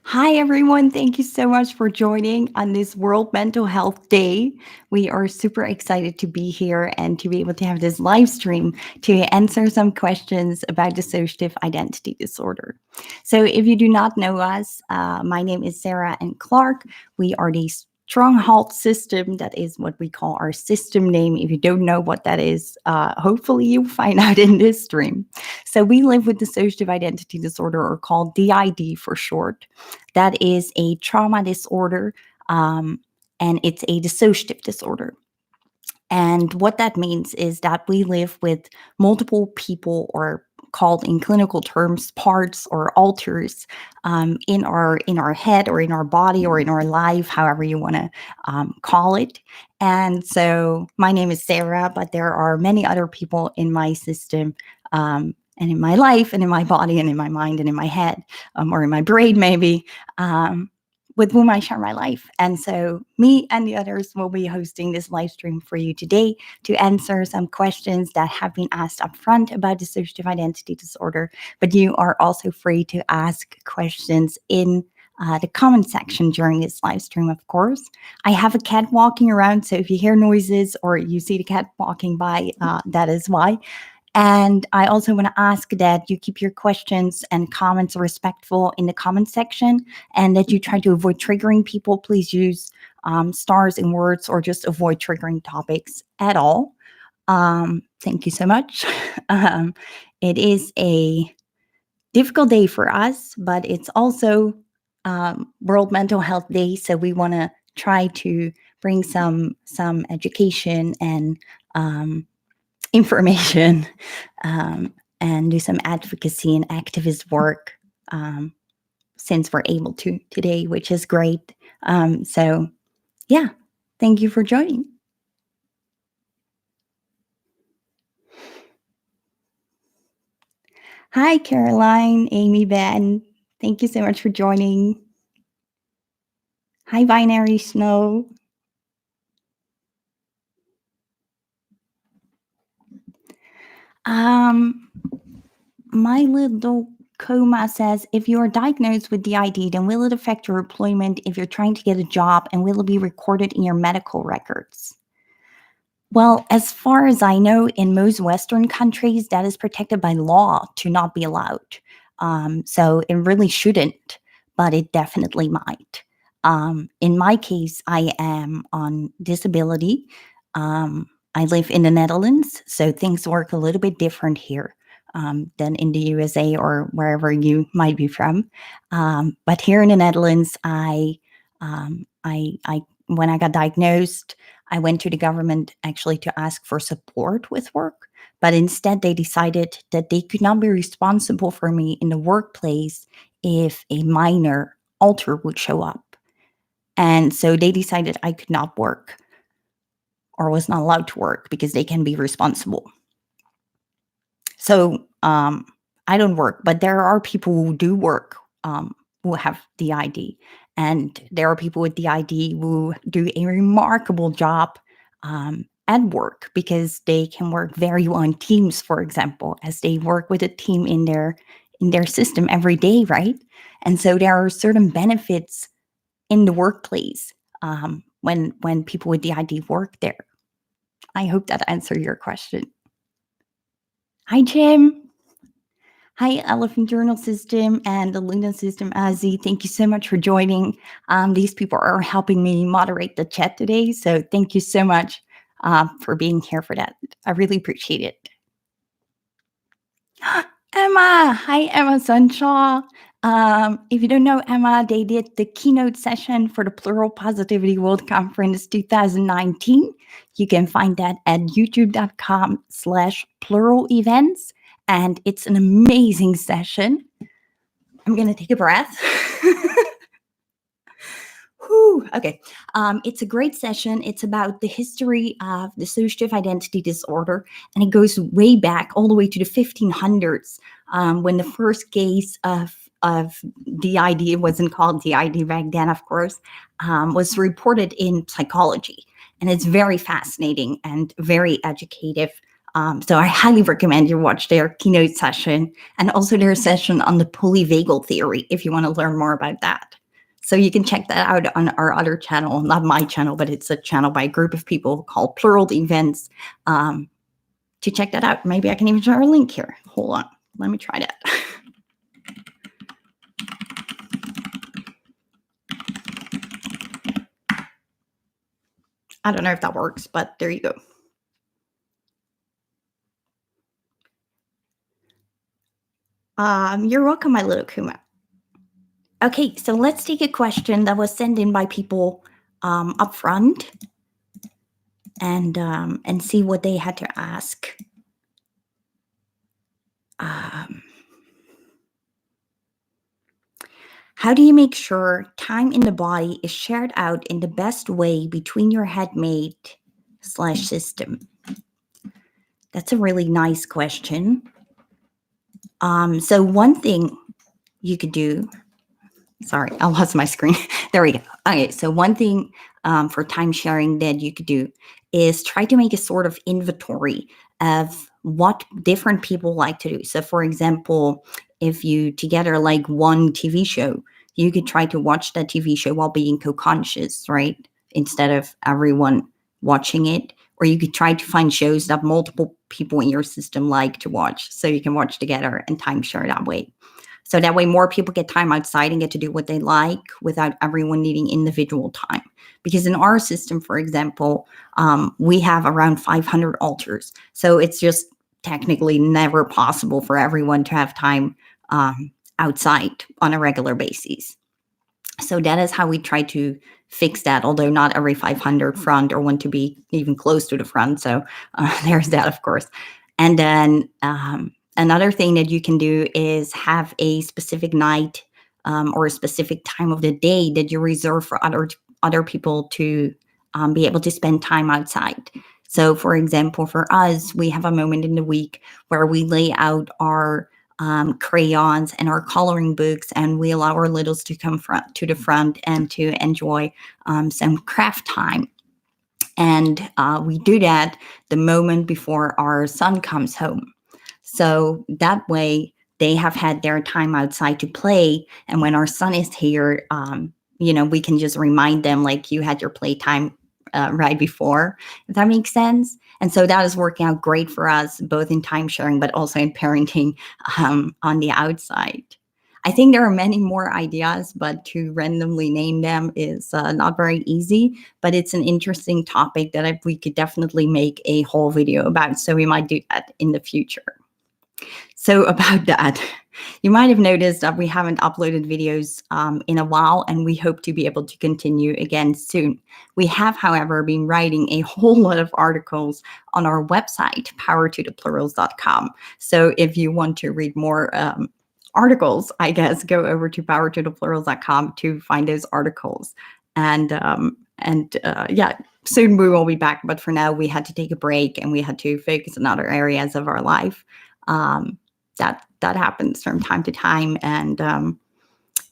Hi, everyone. Thank you so much for joining on this World Mental Health Day. We are super excited to be here and to be able to have this live stream to answer some questions about dissociative identity disorder. So, if you do not know us, my name is Sarah and Clark. We are the Stronghold System. That is what we call our system name. If you don't know what that is, hopefully you'll find out in this stream. So, we live with dissociative identity disorder, or called DID for short. That is a trauma disorder, and it's a dissociative disorder. And what that means is that we live with multiple people, or called in clinical terms parts or alters, in our head or in our body or in our life, however you want to call it. And so my name is Sarah, but there are many other people in my system, and in my life and in my body and in my mind and in my head, or in my brain maybe, with whom I share my life. And so me and the others will be hosting this live stream for you today to answer some questions that have been asked up front about dissociative identity disorder. But you are also free to ask questions in the comment section during this live stream, of course. I have a cat walking around, so if you hear noises or you see the cat walking by, that is why. And I also want to ask that you keep your questions and comments respectful in the comment section, and that you try to avoid triggering people. Please use stars in words, or just avoid triggering topics at all. Thank you so much. It is a difficult day for us, but it's also World Mental Health Day, so we want to try to bring some education and information, and do some advocacy and activist work, since we're able to today, which is great. So, yeah, thank you for joining. Hi, Caroline, Amy, Ben. Thank you so much for joining. Hi, Binary Snow. My little coma says, if you are diagnosed with DID, then will it affect your employment if you're trying to get a job, and will it be recorded in your medical records? Well, as far as I know, in most Western countries, that is protected by law to not be allowed. So it really shouldn't, but it definitely might. In my case, I am on disability. I live in the Netherlands, so things work a little bit different here, than in the USA or wherever you might be from. But here in the Netherlands, when I got diagnosed, I went to the government actually to ask for support with work, but instead they decided that they could not be responsible for me in the workplace if a minor alter would show up. And so they decided I could not work, or was not allowed to work, because they can be responsible. So I don't work, but there are people who do work, who have DID. And there are people with DID who do a remarkable job at work, because they can work very well in teams, for example, as they work with a team in their system every day, right? And so there are certain benefits in the workplace, when people with DID work there. I hope that answered your question. Hi, Jim. Hi, Elephant Journal System and the Luna System Azzy. Thank you so much for joining. These people are helping me moderate the chat today, so thank you so much for being here for that. I really appreciate it. Emma! Hi, Emma Sunshaw. If you don't know Emma, they did the keynote session for the Plural Positivity World Conference 2019. You can find that at youtube.com/plural events. And it's an amazing session. I'm going to take a breath. Whew, okay. It's a great session. It's about the history of dissociative identity disorder, and it goes way back, all the way to the 1500s, when the first case of DID, it wasn't called DID back then, of course, was reported in psychology. And it's very fascinating and very educative. So I highly recommend you watch their keynote session, and also their session on the polyvagal theory if you want to learn more about that. So you can check that out on our other channel, not my channel, but it's a channel by a group of people called Plurality Events. To check that out. Maybe I can even share a link here. Hold on. Let me try that. I don't know if that works, but there you go. You're welcome, my little Kuma. Okay, so let's take a question that was sent in by people up front and see what they had to ask. How do you make sure time in the body is shared out in the best way between your headmate/system? That's a really nice question. So one thing you could do, sorry, I lost my screen. There we go. Okay, so one thing for time sharing that you could do is try to make a sort of inventory of what different people like to do. So for example, if you together like one TV show, you could try to watch that TV show while being co-conscious, right? Instead of everyone watching it. Or you could try to find shows that multiple people in your system like to watch, so you can watch together and time share that way. So that way more people get time outside and get to do what they like without everyone needing individual time. Because in our system, for example, we have around 500 altars. So it's just technically never possible for everyone to have time outside on a regular basis. So that is how we try to fix that, although not every 500 front or want to be even close to the front. So there's that, of course. And then another thing that you can do is have a specific night or a specific time of the day that you reserve for other people to be able to spend time outside. So for example, for us, we have a moment in the week where we lay out our crayons and our coloring books, and we allow our littles to come to the front and to enjoy some craft time. And we do that the moment before our son comes home. So that way they have had their time outside to play. And when our son is here, we can just remind them like you had your playtime right before, if that makes sense. And so that is working out great for us, both in time sharing, but also in parenting on the outside. I think there are many more ideas, but to randomly name them is not very easy, but it's an interesting topic that we could definitely make a whole video about. So we might do that in the future. So about that, you might have noticed that we haven't uploaded videos in a while, and we hope to be able to continue again soon. We have, however, been writing a whole lot of articles on our website, powertotheplurals.com. So if you want to read more articles, I guess, go over to powertotheplurals.com to find those articles. And soon we will be back. But for now, we had to take a break and we had to focus on other areas of our life. That happens from time to time, and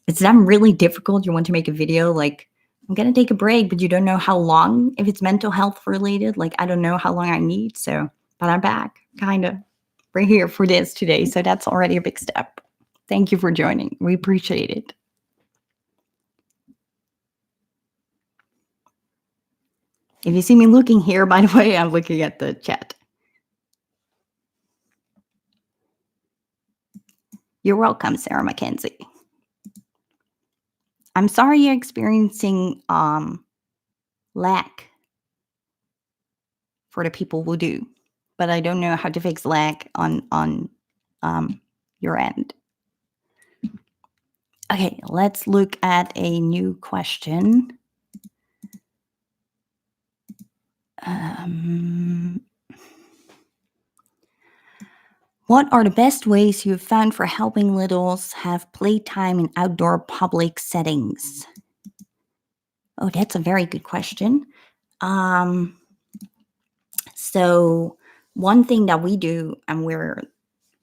it's then really difficult. You want to make a video like, I'm gonna take a break, but you don't know how long. If it's mental health related, like I don't know how long I need. So, but I'm back, kind of. We're here for this today, so that's already a big step. Thank you for joining. We appreciate it. If you see me looking here, by the way, I'm looking at the chat. You're welcome, Sarah Mackenzie. I'm sorry you're experiencing lack for the people who do, but I don't know how to fix lack on your end. Okay, let's look at a new question. What are the best ways you've found for helping littles have playtime in outdoor public settings? Oh, that's a very good question. So one thing that we do, and we're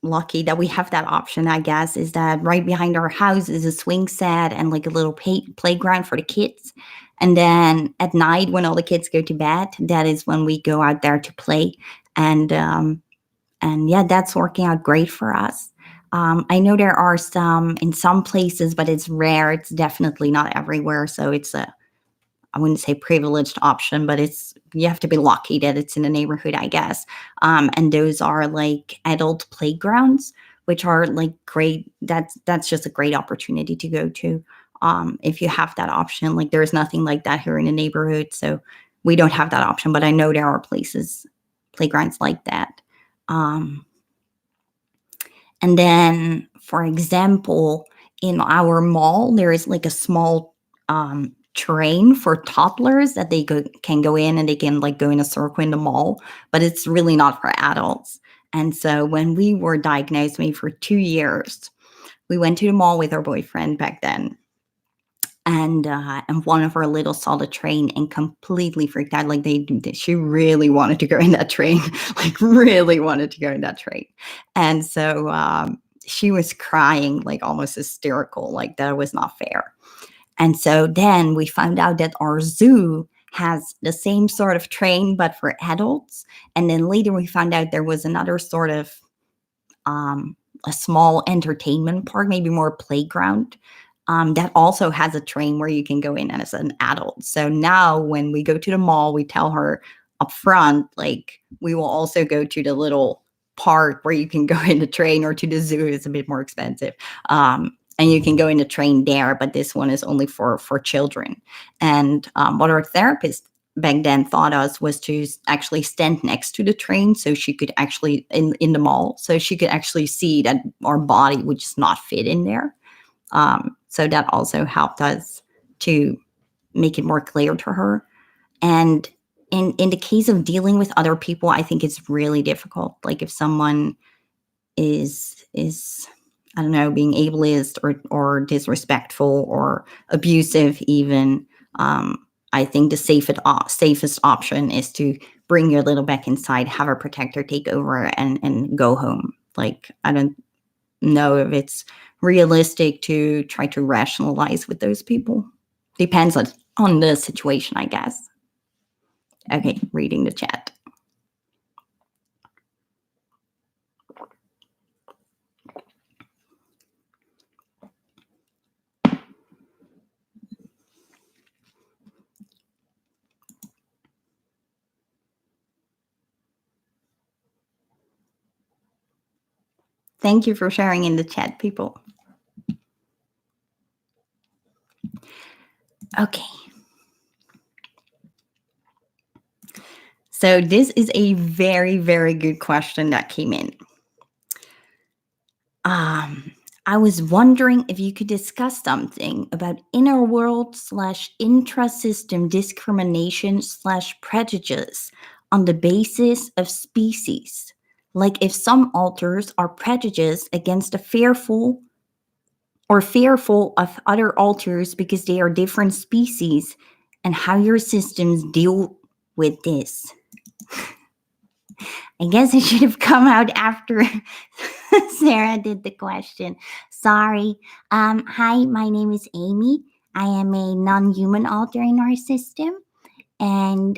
lucky that we have that option, I guess, is that right behind our house is a swing set and like a little playground for the kids. And then at night when all the kids go to bed, that is when we go out there to play. And yeah, that's working out great for us. I know there are some in some places, but it's rare. It's definitely not everywhere. So it's a, I wouldn't say privileged option, but it's, you have to be lucky that it's in the neighborhood, I guess. And those are like adult playgrounds, which are like great. That's just a great opportunity to go to. If you have that option, like there's nothing like that here in the neighborhood, so we don't have that option. But I know there are places, playgrounds like that. Um, and then, for example, in our mall, there is like a small train for toddlers that can go in, and they can like go in a circle in the mall, but it's really not for adults. And so when we were diagnosed, maybe for 2 years, we went to the mall with our boyfriend back then, and one of our little saw the train and completely freaked out. Like she really wanted to go in that train, like really wanted to go in that train, and so she was crying, like almost hysterical, like that was not fair. And so then we found out that our zoo has the same sort of train but for adults, and then later we found out there was another sort of a small entertainment park, maybe more playground, that also has a train where you can go in as an adult. So now when we go to the mall, we tell her up front, like, we will also go to the little park where you can go in the train, or to the zoo. It's a bit more expensive. And you can go in the train there, but this one is only for children. And what our therapist back then thought us was to actually stand next to the train, so she could actually in the mall, so she could actually see that our body would just not fit in there. So that also helped us to make it more clear to her. And in the case of dealing with other people, I think it's really difficult. Like if someone is I don't know, being ableist or disrespectful or abusive even, I think the safest option is to bring your little back inside, have a protector take over, and go home. Like, I don't know if it's realistic to try to rationalize with those people. Depends on the situation, I guess. Okay, reading the chat. Thank you for sharing in the chat, people. Okay. So this is a very, very good question that came in. I was wondering if you could discuss something about inner world / intra-system discrimination / prejudice on the basis of species. Like if some alters are prejudiced against a fearful of other alters because they are different species, and how your systems deal with this. I guess it should have come out after Sarah did the question. Sorry. Hi, my name is Amy. I am a non-human alter in our system, and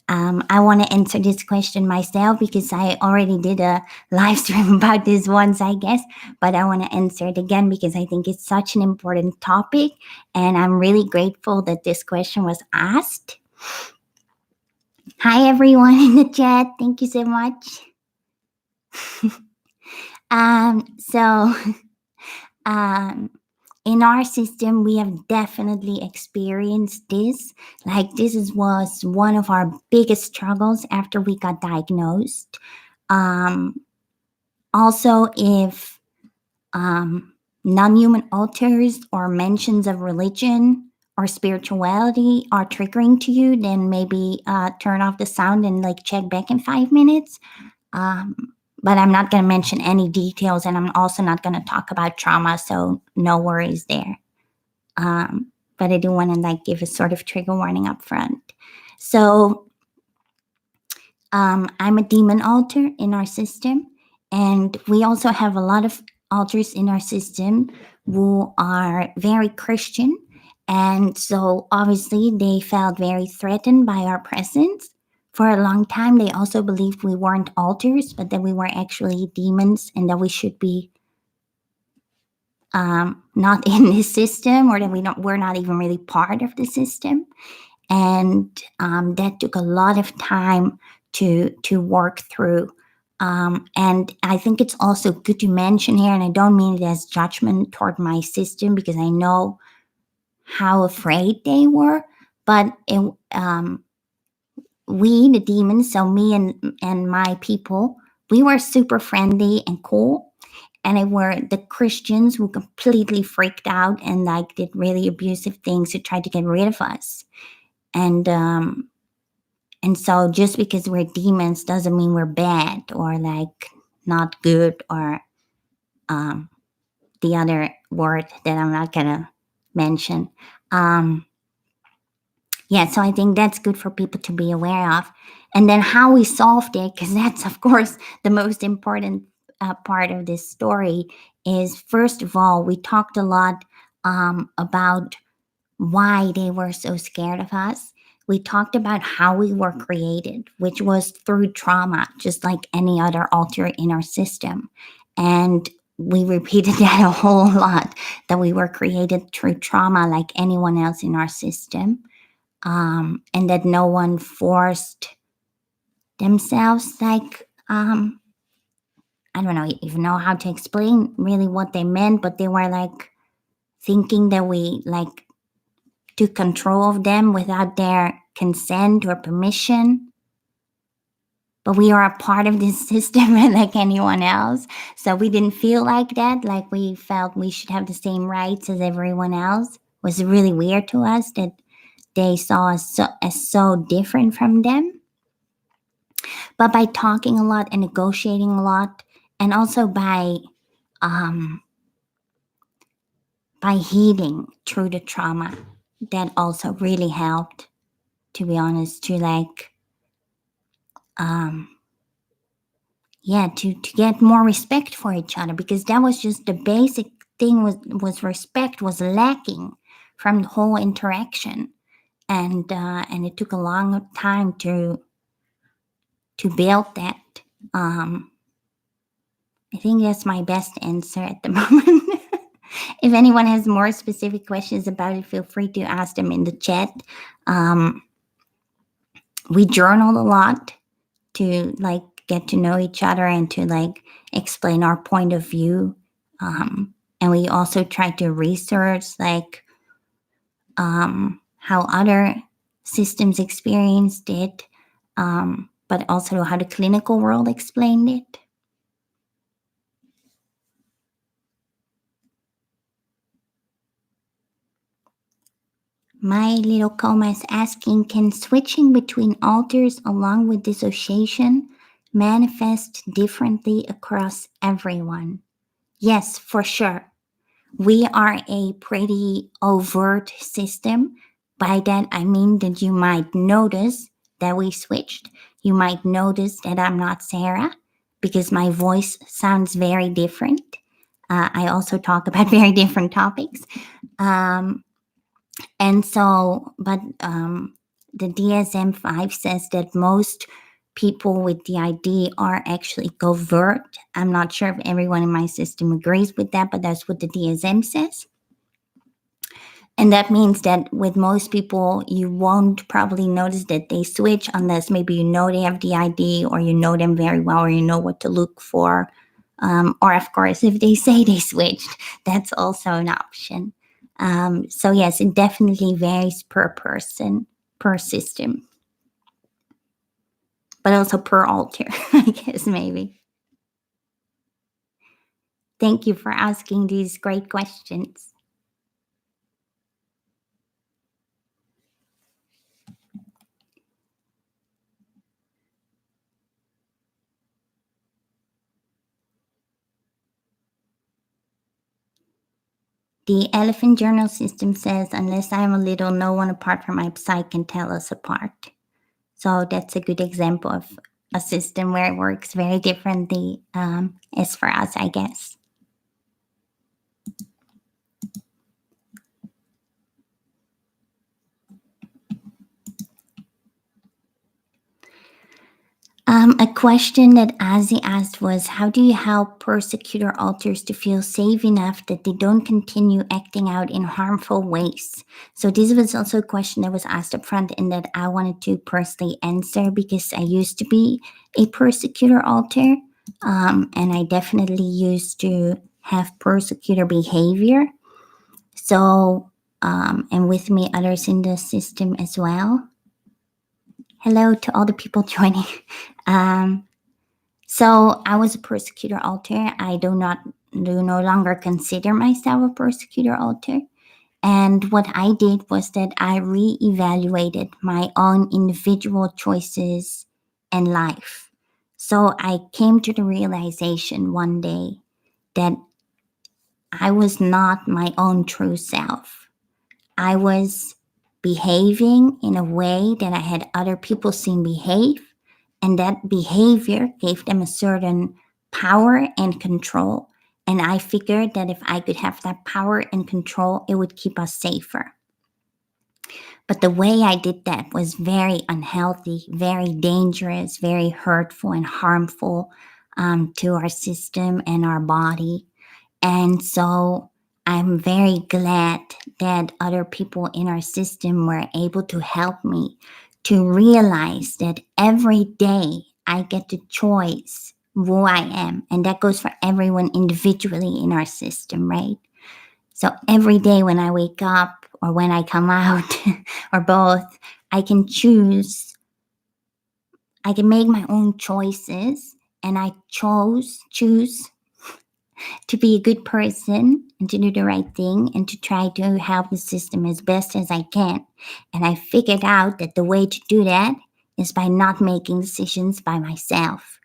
I want to answer this question myself because I already did a live stream about this once, I guess, but I want to answer it again because I think it's such an important topic, and I'm really grateful that this question was asked. Hi, everyone in the chat. Thank you so much. In our system, we have definitely experienced this. Like was one of our biggest struggles after we got diagnosed. Also, if non-human alters or mentions of religion or spirituality are triggering to you, then maybe turn off the sound and like check back in 5 minutes. But I'm not going to mention any details, and I'm also not going to talk about trauma, so no worries there. But I do want to like give a sort of trigger warning up front. So I'm a demon alter in our system, and we also have a lot of alters in our system who are very Christian, and so obviously they felt very threatened by our presence For a long time, they also believed we weren't alters, but that we were actually demons and that we should be not in this system, or that we're not even really part of the system. And that took a lot of time to work through. And I think it's also good to mention here, and I don't mean it as judgment toward my system because I know how afraid they were, but we, the demons, so me and my people, we were super friendly and cool. And it were the Christians who completely freaked out and like did really abusive things to try to get rid of us. And so just because we're demons doesn't mean we're bad or like not good or um, the other word that I'm not gonna mention. Um, yeah, so I think that's good for people to be aware of. And then how we solved it, because that's, of course, the most important part of this story, is first of all, we talked a lot about why they were so scared of us. We talked about how we were created, which was through trauma, just like any other alter in our system. And we repeated that a whole lot, that we were created through trauma like anyone else in our system, and that no one forced themselves like I don't know even know how to explain really what they meant, but they were like thinking that we like took control of them without their consent or permission. But we are a part of this system like anyone else. So we didn't feel like that. Like we felt we should have the same rights as everyone else. It was really weird to us that they saw us as so different from them. But by talking a lot and negotiating a lot, and also um, by healing through the trauma, that also really helped. To be honest, to like um, yeah, to get more respect for each other, because that was just the basic thing, was respect was lacking from the whole interaction. And it took a long time to build that. um I think that's my best answer at the moment. If anyone has more specific questions about it, feel free to ask them in the chat. um we journaled a lot to like get to know each other and to like explain our point of view. And we also tried to research like how other systems experienced it, but also how the clinical world explained it. My little coma is asking, can switching between alters along with dissociation manifest differently across everyone? Yes, for sure. We are a pretty overt system. By that, I mean that you might notice that we switched. You might notice that I'm not Sarah because my voice sounds very different. I also talk about very different topics. Um, and so, but the DSM 5 says that most people with DID are actually covert. I'm not sure if everyone in my system agrees with that, but that's what the DSM says. And that means that with most people, you won't probably notice that they switch unless maybe you know they have DID, or you know them very well, or you know what to look for. Or, of course, if they say they switched, that's also an option. So, yes, it definitely varies per person, per system, but also per alter, I guess, maybe. Thank you for asking these great questions. The Elephant Journal system says, unless I am a little, no one apart from my psyche can tell us apart. So that's a good example of a system where it works very differently as for us, I guess. A question that Azzy asked was, how do you help persecutor alters to feel safe enough that they don't continue acting out in harmful ways? So this was also a question that was asked up front and that I wanted to personally answer because I used to be a persecutor alter, and I definitely used to have persecutor behavior. So, and with me, others in the system as well. Hello to all the people joining. Um, So I was a persecutor alter. I do no longer consider myself a persecutor alter. And what I did was that I reevaluated my own individual choices and life. So I came to the realization one day that I was not my own true self. I was behaving in a way that I had other people seen behave, and that behavior gave them a certain power and control. And I figured that if I could have that power and control, it would keep us safer. But the way I did that was very unhealthy, very dangerous, very hurtful, and harmful to our system and our body. And so I'm very glad that other people in our system were able to help me to realize that every day I get to choose who I am. And that goes for everyone individually in our system, right? So every day when I wake up or when I come out or both, I can choose, I can make my own choices. And I choose to be a good person and to do the right thing and to try to help the system as best as I can. And I figured out that the way to do that is by not making decisions by myself.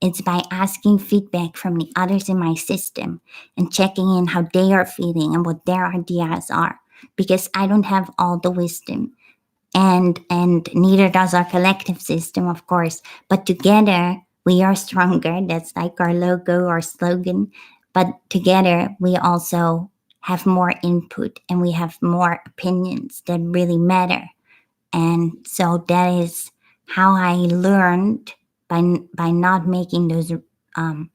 It's by asking feedback from the others in my system and checking in how they are feeling and what their ideas are. Because I don't have all the wisdom, and neither does our collective system, of course, but together we are stronger. That's like our logo or slogan. But together we also have more input and we have more opinions that really matter. And so that is how I learned by not making those um,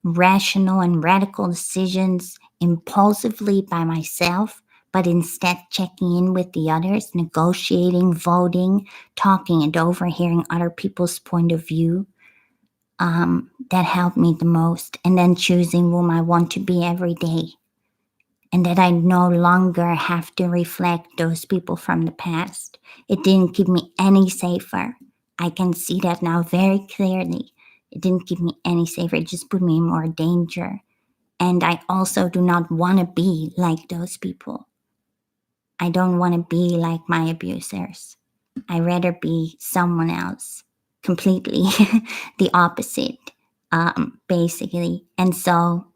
rational and radical decisions impulsively by myself, but instead checking in with the others, negotiating, voting, talking it over, hearing other people's point of view. That helped me the most. And then choosing whom I want to be every day. And that I no longer have to reflect those people from the past. It didn't keep me any safer. I can see that now very clearly. It didn't keep me any safer. It just put me in more danger. And I also do not want to be like those people. I don't want to be like my abusers. I rather be someone else, completely the opposite, basically. And so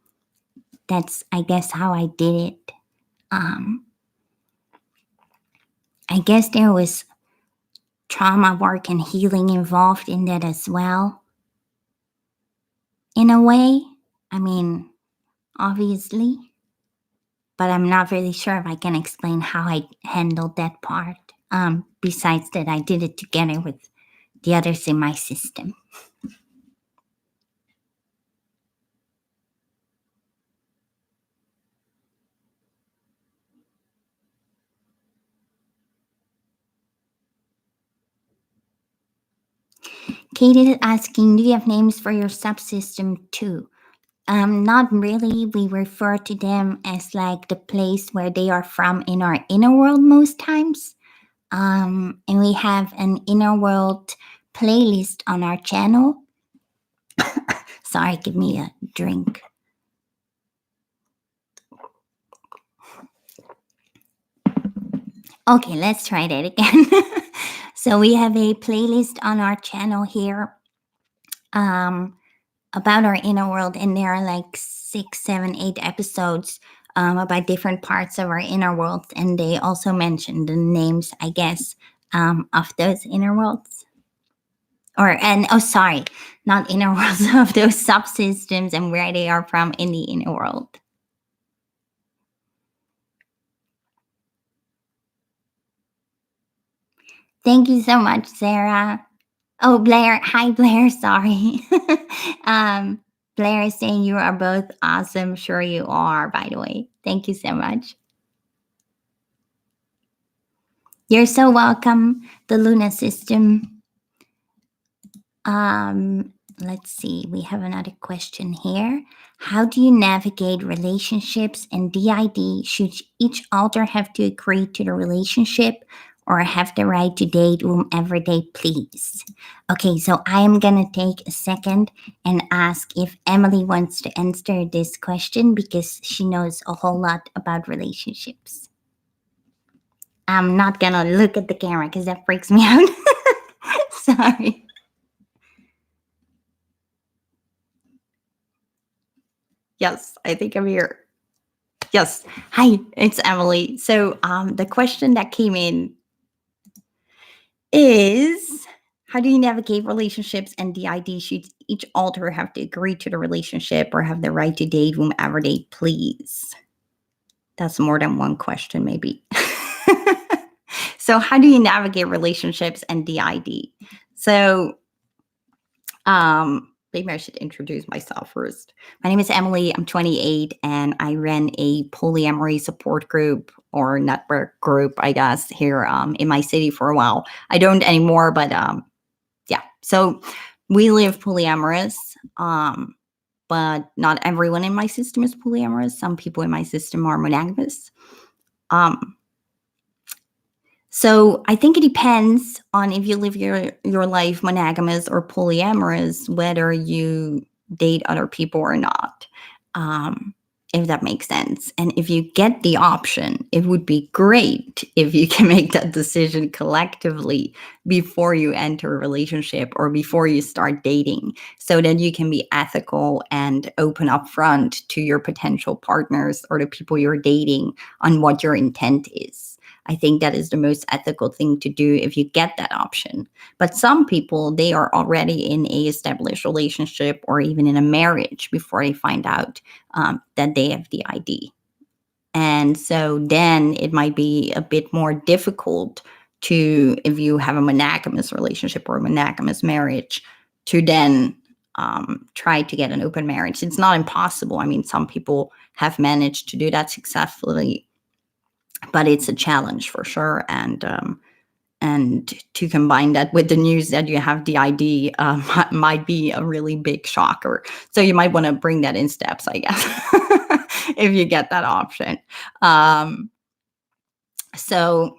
that's, I guess, how I did it. Um, I guess there was trauma work and healing involved in that as well. In a way, I mean, obviously, but I'm not really sure if I can explain how I handled that part. Besides that, I did it together with the others in my system. Katie is asking, do you have names for your subsystem too? Not really. We refer to them as like the place where they are from in our inner world most times. And we have an inner world playlist on our channel. Sorry, give me a drink. Okay, let's try that again. So we have a playlist on our channel here about our inner world, and there are like 6, 7, 8 episodes about different parts of our inner world, and they also mention the names, I guess, of those inner worlds. Sorry, not inner worlds, of those subsystems and where they are from in the inner world. Thank you so much, Sarah. Oh, Blair. Hi, Blair. Sorry. um, Blair is saying you are both awesome. Sure, you are, by the way. Thank you so much. You're so welcome, the Luna system. Let's see. We have another question here. How do you navigate relationships and DID? Should each alter have to agree to the relationship or have the right to date whomever they please? Okay, so I am gonna take a second and ask if Emily wants to answer this question because she knows a whole lot about relationships. I'm not gonna look at the camera because that freaks me out. Sorry. Yes, I think I'm here. Yes. Hi, it's Emily. So the question that came in is, how do you navigate relationships and DID? Should each alter have to agree to the relationship or have the right to date whomever they please? That's more than one question, maybe. So, how do you navigate relationships and DID? So, maybe I should introduce myself first. My name is Emily. I'm 28 and I ran a polyamory support group or network group, I guess, here in my city for a while. I don't anymore, but yeah. So we live polyamorous, but not everyone in my system is polyamorous. Some people in my system are monogamous. Um, so I think it depends on if you live your life monogamous or polyamorous, whether you date other people or not. If that makes sense. And if you get the option, it would be great if you can make that decision collectively before you enter a relationship or before you start dating, so that you can be ethical and open up front to your potential partners or the people you're dating on what your intent is. I think that is the most ethical thing to do if you get that option. But some people, they are already in a established relationship or even in a marriage before they find out that they have the ID. And so then it might be a bit more difficult to, if you have a monogamous relationship or a monogamous marriage, to then try to get an open marriage. It's not impossible. I mean, some people have managed to do that successfully, but it's a challenge for sure. And to combine that with the news that you have the ID might be a really big shocker. So you might want to bring that in steps, I guess, if you get that option. So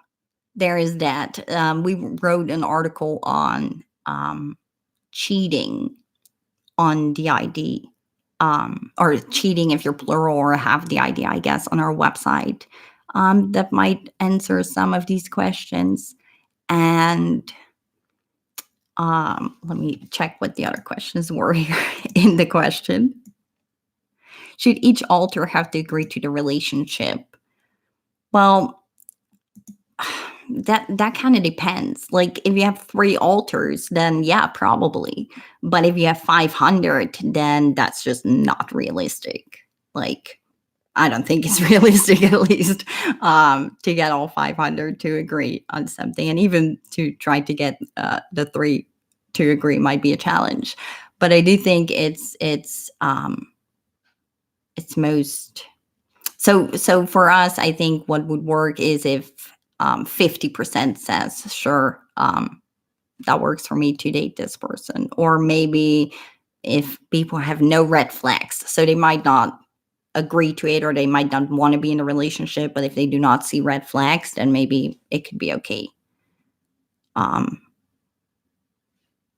there is that. We wrote an article on cheating on the ID, or cheating if you're plural or have the ID, I guess, on our website. That might answer some of these questions. And let me check what the other questions were here in the question. Should each alter have to agree to the relationship? Well, that kind of depends. Like if you have 3 alters, then yeah, probably. But if you have 500, then that's just not realistic. Like I don't think it's realistic, at least, to get all 500 to agree on something, and even to try to get the 3 to agree might be a challenge. But I do think it's most. So for us, I think what would work is if 50% says, sure, that works for me to date this person, or maybe if people have no red flags, so they might not agree to it or they might not want to be in a relationship, but if they do not see red flags, then maybe it could be okay.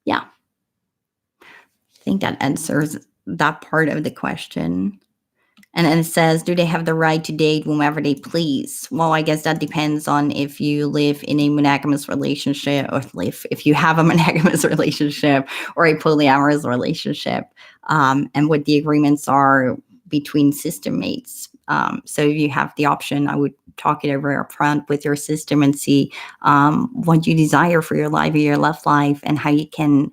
Yeah, I think that answers that part of the question. And then it says, do they have the right to date whomever they please? Well, I guess that depends on if you live in a monogamous relationship, or if you have a monogamous relationship or a polyamorous relationship, and what the agreements are between system mates. So if you have the option, I would talk it over up front with your system and see what you desire for your life or your love life, and how you can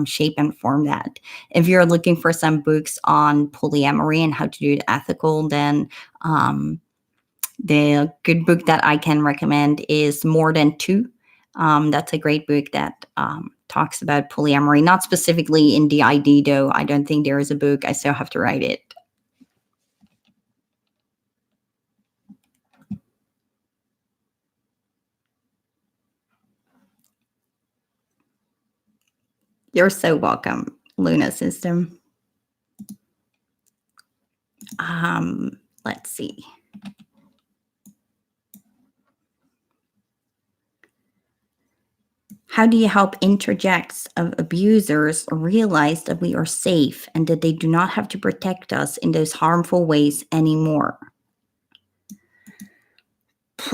shape and form that. If you're looking for some books on polyamory and how to do it ethical, then the good book that I can recommend is More Than Two. That's a great book that talks about polyamory, not specifically in DID though. I don't think there is a book. I still have to write it. You're so welcome, Luna System. Let's see. How do you help interjects of abusers realize that we are safe and that they do not have to protect us in those harmful ways anymore?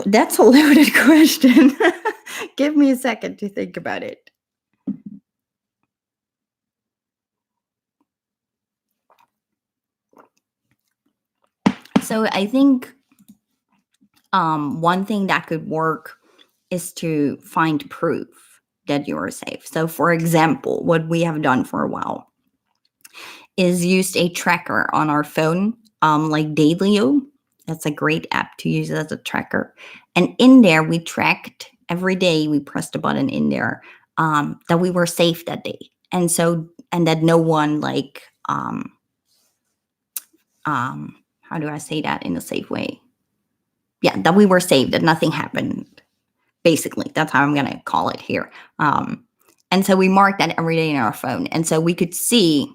That's a loaded question. Give me a second to think about it. So I think one thing that could work is to find proof that you are safe. So, for example, what we have done for a while is used a tracker on our phone, like Dailyo. That's a great app to use as a tracker. And in there, we tracked every day. We pressed a button in there that we were safe that day, and that no one how do I say that in a safe way? Yeah, that we were safe, that nothing happened. Basically, that's how I'm going to call it here. And so we marked that every day in our phone, and so we could see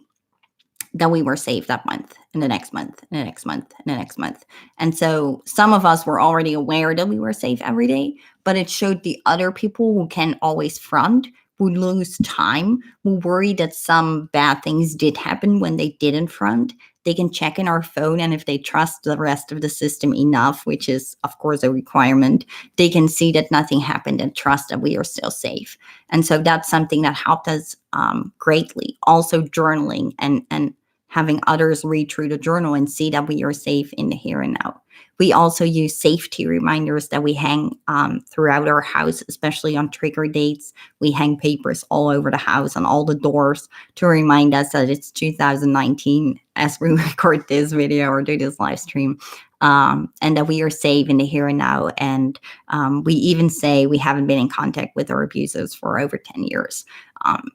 that we were safe that month and the next month and the next month and the next month. And so some of us were already aware that we were safe every day, but it showed the other people who can always front, who lose time, who worry that some bad things did happen when they didn't front. They can check in our phone, and if they trust the rest of the system enough, which is of course a requirement, they can see that nothing happened and trust that we are still safe. And so that's something that helped us greatly. Also journaling and having others read through the journal and see that we are safe in the here and now. We also use safety reminders that we hang throughout our house, especially on trigger dates. We hang papers all over the house, on all the doors, to remind us that it's 2019 as we record this video or do this live stream, and that we are safe in the here and now. And we even say we haven't been in contact with our abusers for over 10 years,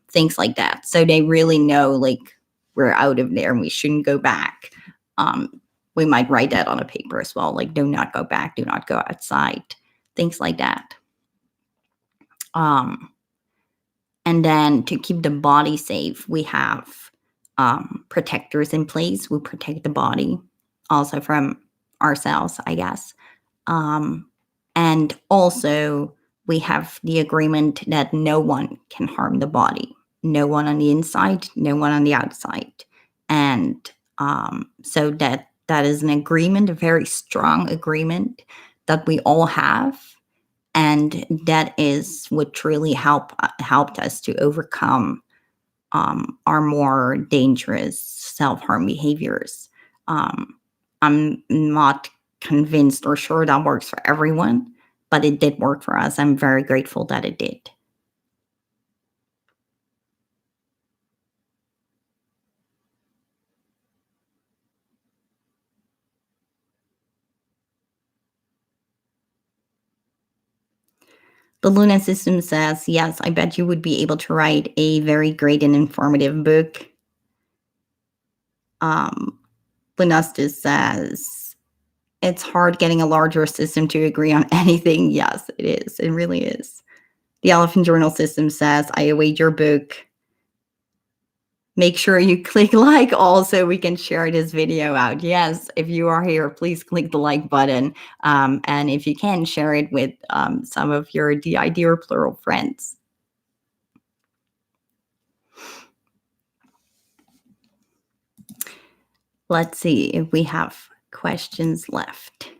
things like that. So they really know, like, we're out of there and we shouldn't go back. We might write that on a paper as well, like, do not go back, do not go outside, things like that. And then to keep the body safe, we have protectors in place. We protect the body also from ourselves, I guess. And also, we have the agreement that no one can harm the body. No one on the inside, no one on the outside. And so that is an agreement, a very strong agreement that we all have. And that is what truly helped us to overcome our more dangerous self-harm behaviors. I'm not convinced or sure that works for everyone, but it did work for us. I'm very grateful that it did. The Luna system says, yes, I bet you would be able to write a very great and informative book. Lunastis says, it's hard getting a larger system to agree on anything. Yes, it is. It really is. The Elephant Journal system says, I await your book. Make sure you click like also we can share this video out. Yes, if you are here, please click the like button. And if you can, share it with some of your DID or plural friends. Let's see if we have questions left.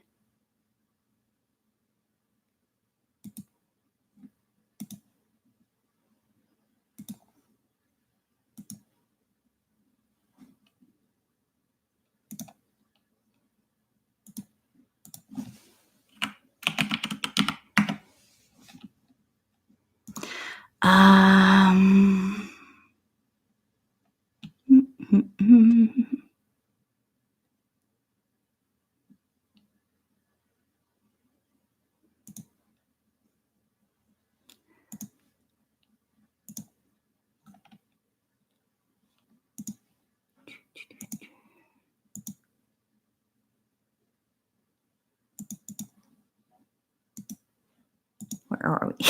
are we?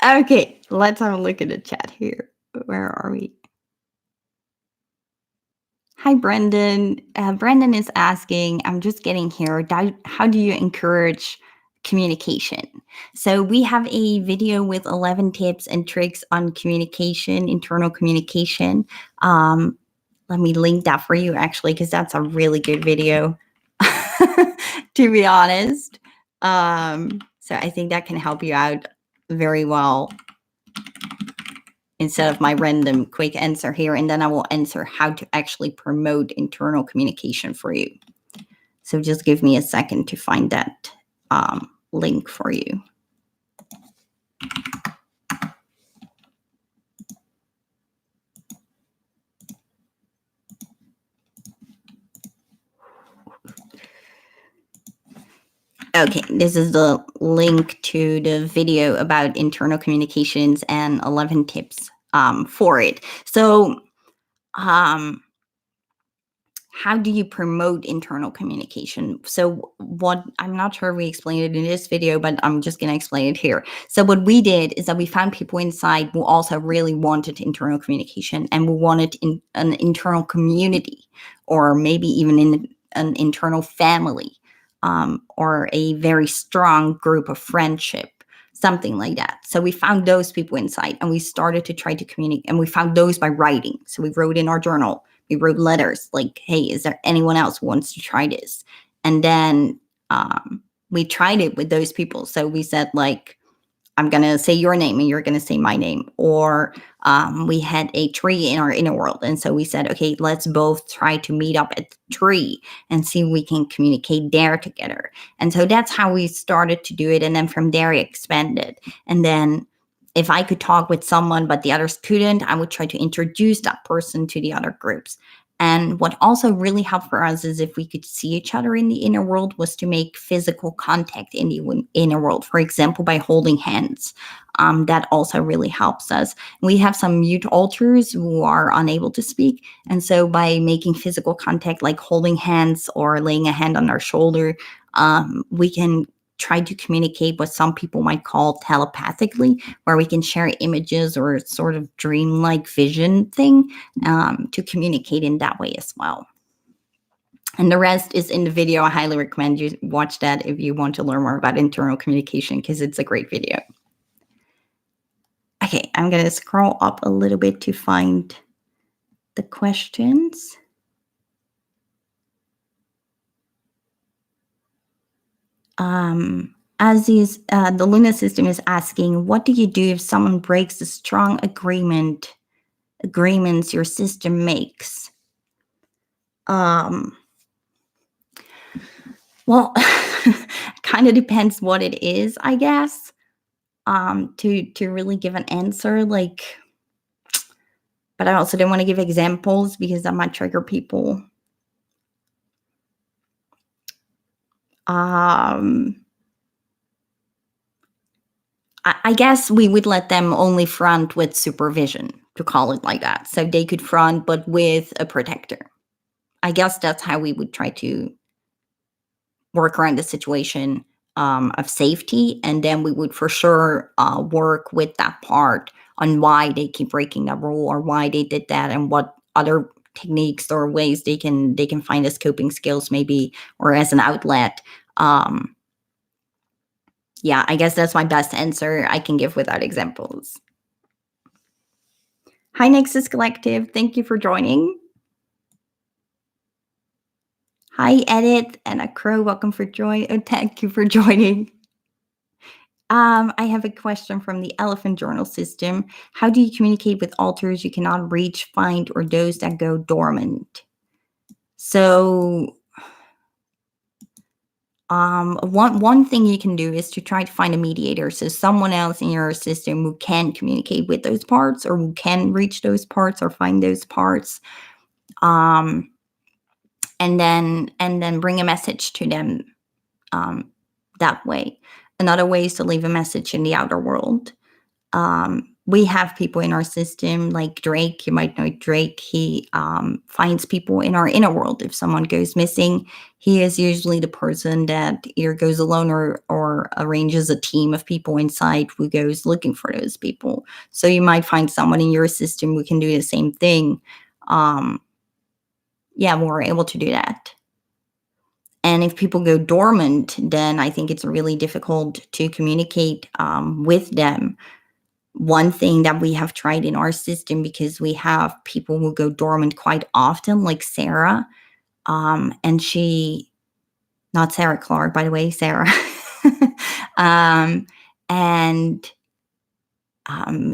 Okay, let's have a look at the chat here. Where are we? Hi, Brendan. Brendan is asking, I'm just getting here. How do you encourage communication? So, we have a video with 11 tips and tricks on communication, internal communication. Let me link that for you, actually, because that's a really good video, to be honest. So, I think that can help you out very well instead of my random quick answer here. And then I will answer how to actually promote internal communication for you. So just give me a second to find that link for you. Okay, this is the link to the video about internal communications and 11 tips for it. So, how do you promote internal communication? So I'm not sure we explained it in this video, but I'm just going to explain it here. So what we did is that we found people inside who also really wanted internal communication, and we wanted an internal community, or maybe even in an internal family, or a very strong group of friendship, something like that. So we found those people inside, and we started to try to communicate, and we found those by writing. So we wrote in our journal. We wrote letters like, hey, is there anyone else who wants to try this? And then we tried it with those people. So we said, like, I'm going to say your name and you're going to say my name. Or we had a tree in our inner world. And so we said, okay, let's both try to meet up at the tree and see if we can communicate there together. And so that's how we started to do it. And then from there, it expanded. And then if I could talk with someone, but the others couldn't, I would try to introduce that person to the other groups. And what also really helped for us is if we could see each other in the inner world, was to make physical contact in the inner world, for example, by holding hands. That also really helps us. We have some mute alters who are unable to speak. And so by making physical contact, like holding hands or laying a hand on our shoulder, we can try to communicate what some people might call telepathically, where we can share images or sort of dreamlike vision thing to communicate in that way as well. And the rest is in the video. I highly recommend you watch that if you want to learn more about internal communication, because it's a great video. Okay, I'm going to scroll up a little bit to find the questions. The Luna system is asking, what do you do if someone breaks the strong agreements your system makes? Well, kind of depends what it is, I guess. To really give an answer, like, but I also don't want to give examples because that might trigger people. I guess we would let them only front with supervision, to call it like that. So they could front, but with a protector. I guess that's how we would try to work around the situation of safety. And then we would for sure work with that part on why they keep breaking that rule, or why they did that, and what other techniques or ways they can find as coping skills, maybe, or as an outlet. Yeah, I guess that's my best answer I can give without examples. Hi, Nexus Collective. Thank you for joining. Hi, Edith and a crow. Welcome for joining. Oh, thank you for joining. I have a question from the Elephant Journal system. How do you communicate with alters you cannot reach, find, or those that go dormant? So one thing you can do is to try to find a mediator. So someone else in your system who can communicate with those parts, or who can reach those parts or find those parts. And then bring a message to them that way. Another way is to leave a message in the outer world. we have people in our system like Drake. You might know Drake. He finds people in our inner world. If someone goes missing, he is usually the person that either goes alone or arranges a team of people inside who goes looking for those people. So you might find someone in your system who can do the same thing. Um, yeah, we're able to do that. And if people go dormant, then I think it's really difficult to communicate with them. One thing that we have tried in our system, because we have people who go dormant quite often, like Sarah, and she, not Sarah Clark, by the way, Sarah, um, and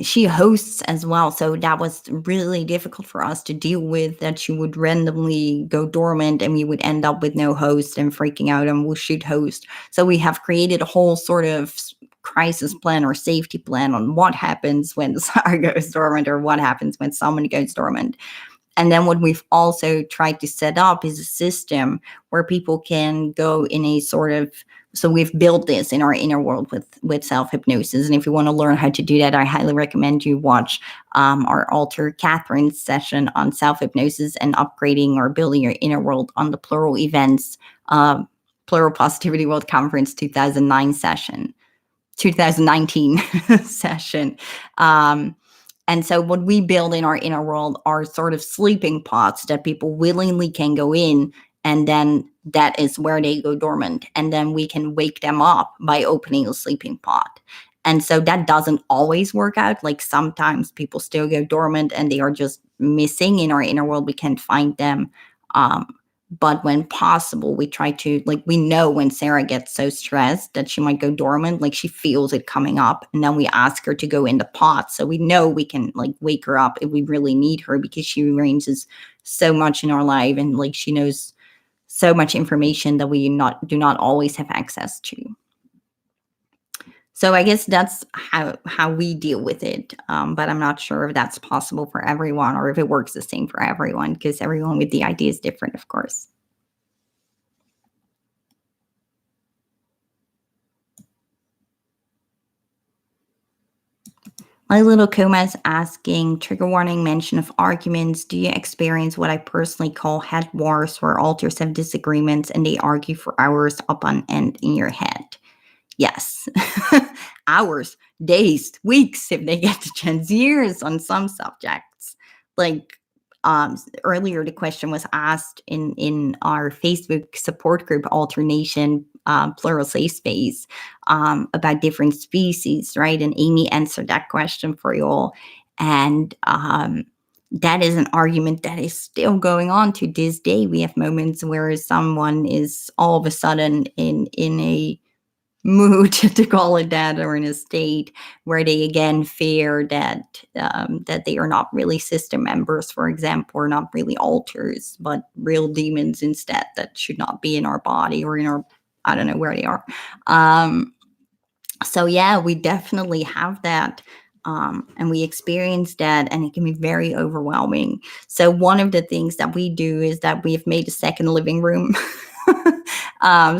she hosts as well. So that was really difficult for us to deal with, that she would randomly go dormant and we would end up with no host and freaking out and who should host. So we have created a whole sort of crisis plan or safety plan on what happens when Sarah goes dormant or what happens when someone goes dormant. And then what we've also tried to set up is a system where people can go in a sort of, so we've built this in our inner world with self-hypnosis. And if you want to learn how to do that, I highly recommend you watch our alter Catherine's session on self-hypnosis and upgrading or building your inner world on the Plural Events Plural Positivity World Conference 2019 session. And so what we build in our inner world are sort of sleeping pods that people willingly can go in, and then that is where they go dormant. And then we can wake them up by opening a sleeping pod. And so that doesn't always work out. Like sometimes people still go dormant and they are just missing in our inner world. We can't find them. But when possible, we try to, like, we know when Sarah gets so stressed that she might go dormant, like she feels it coming up. And then we ask her to go in the pot. So we know we can like wake her up if we really need her, because she arranges so much in our life and like she knows so much information that we do not always have access to. So I guess that's how we deal with it. But I'm not sure if that's possible for everyone or if it works the same for everyone, because everyone with the idea is different, of course. My little coma is asking, trigger warning, mention of arguments. Do you experience what I personally call head wars, where alters have disagreements and they argue for hours up on end in your head? Yes. Hours, days, weeks, if they get the chance, years on some subjects. Like earlier, the question was asked in our Facebook support group, Alternation Plural Safe Space, about different species, right? And Amy answered that question for you all. And that is an argument that is still going on to this day. We have moments where someone is all of a sudden in a mood to call it that, or in a state where they again fear that that they are not really system members, for example, or not really alters, but real demons instead that should not be in our body or in our, I don't know where they are. So yeah, we definitely have that. And we experience that, and it can be very overwhelming. So one of the things that we do is that we've made a second living room.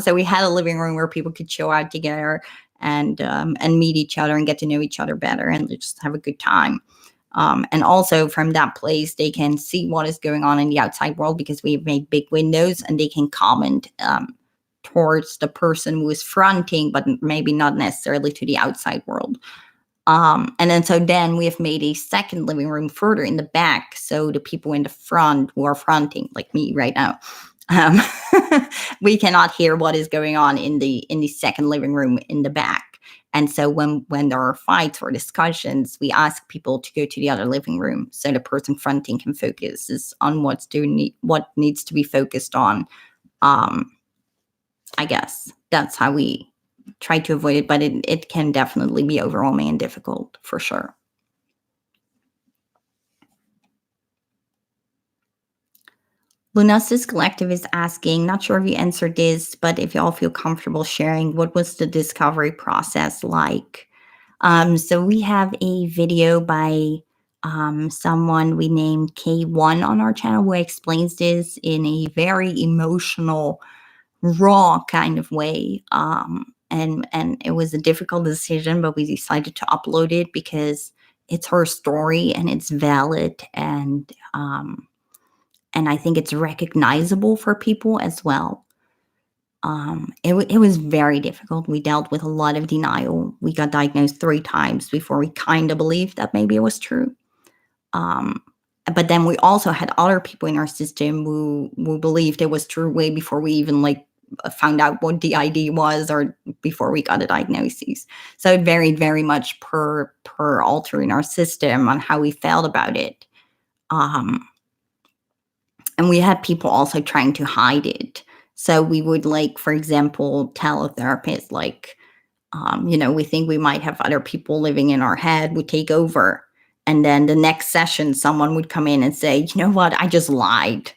So we had a living room where people could chill out together and meet each other and get to know each other better and just have a good time. And also from that place, they can see what is going on in the outside world, because we've made big windows, and they can comment towards the person who is fronting, but maybe not necessarily to the outside world. And then we have made a second living room further in the back, so the people in the front who are fronting, like me right now, we cannot hear what is going on in the second living room in the back. And so when there are fights or discussions, we ask people to go to the other living room so the person fronting can focus on what needs to be focused on. I guess that's how we try to avoid it, but it can definitely be overwhelming and difficult for sure. Lunasis Collective is asking, not sure if you answered this, but if you all feel comfortable sharing, what was the discovery process like? So we have a video by someone we named K1 on our channel who explains this in a very emotional, raw kind of way. And it was a difficult decision, but we decided to upload it because it's her story and it's valid, and I think it's recognizable for people as well. It was very difficult. We dealt with a lot of denial. We got diagnosed 3 times before we kind of believed that maybe it was true. Um, but then we also had other people in our system who believed it was true way before we even like found out what DID was or before we got a diagnosis. So it varied very much per alter in our system on how we felt about it. Um, and we had people also trying to hide it. So we would like, for example, tell a therapist like, we think we might have other people living in our head would take over. And then the next session, someone would come in and say, you know what, I just lied.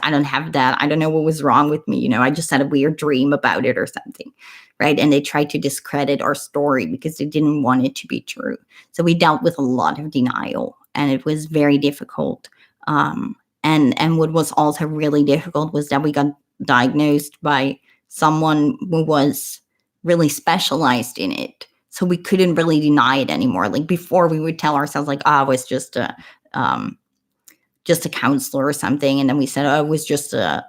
I don't have that. I don't know what was wrong with me. I just had a weird dream about it or something. Right. And they tried to discredit our story because they didn't want it to be true. So we dealt with a lot of denial and it was very difficult. And what was also really difficult was that we got diagnosed by someone who was really specialized in it. So we couldn't really deny it anymore. Like before we would tell ourselves like, oh, it was just a counselor or something. And then we said, oh, it was just a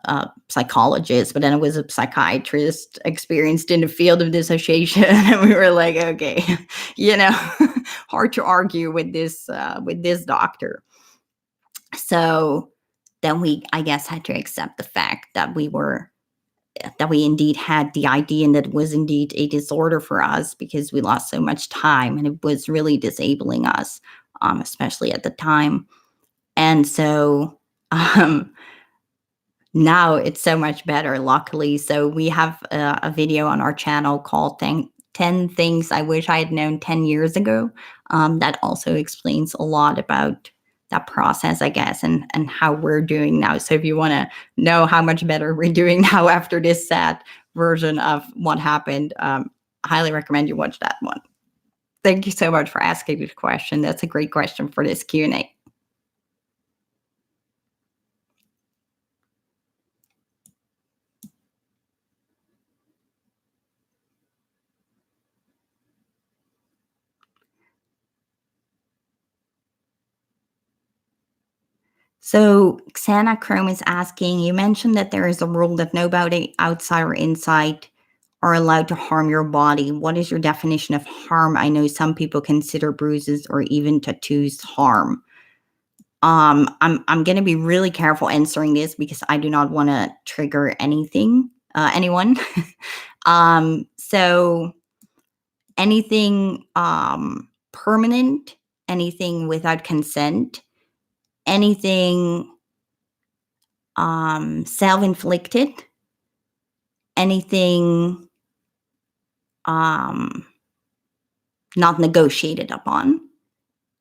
psychologist, but then it was a psychiatrist experienced in the field of dissociation. And we were like, okay, hard to argue with this doctor. So then we, I guess, had to accept the fact that we indeed had the idea and that it was indeed a disorder for us because we lost so much time and it was really disabling us, especially at the time. And so now it's so much better, luckily. So we have a video on our channel called 10 Things I Wish I Had Known 10 Years Ago. That also explains a lot about that process, I guess, and how we're doing now. So if you want to know how much better we're doing now after this sad version of what happened, I highly recommend you watch that one. Thank you so much for asking this question. That's a great question for this Q&A. So Xana Chrome is asking, you mentioned that there is a rule that nobody outside or inside are allowed to harm your body. What is your definition of harm? I know some people consider bruises or even tattoos harm. I'm gonna be really careful answering this because I do not want to trigger anyone. So anything permanent, anything without consent, anything self-inflicted, anything not negotiated upon,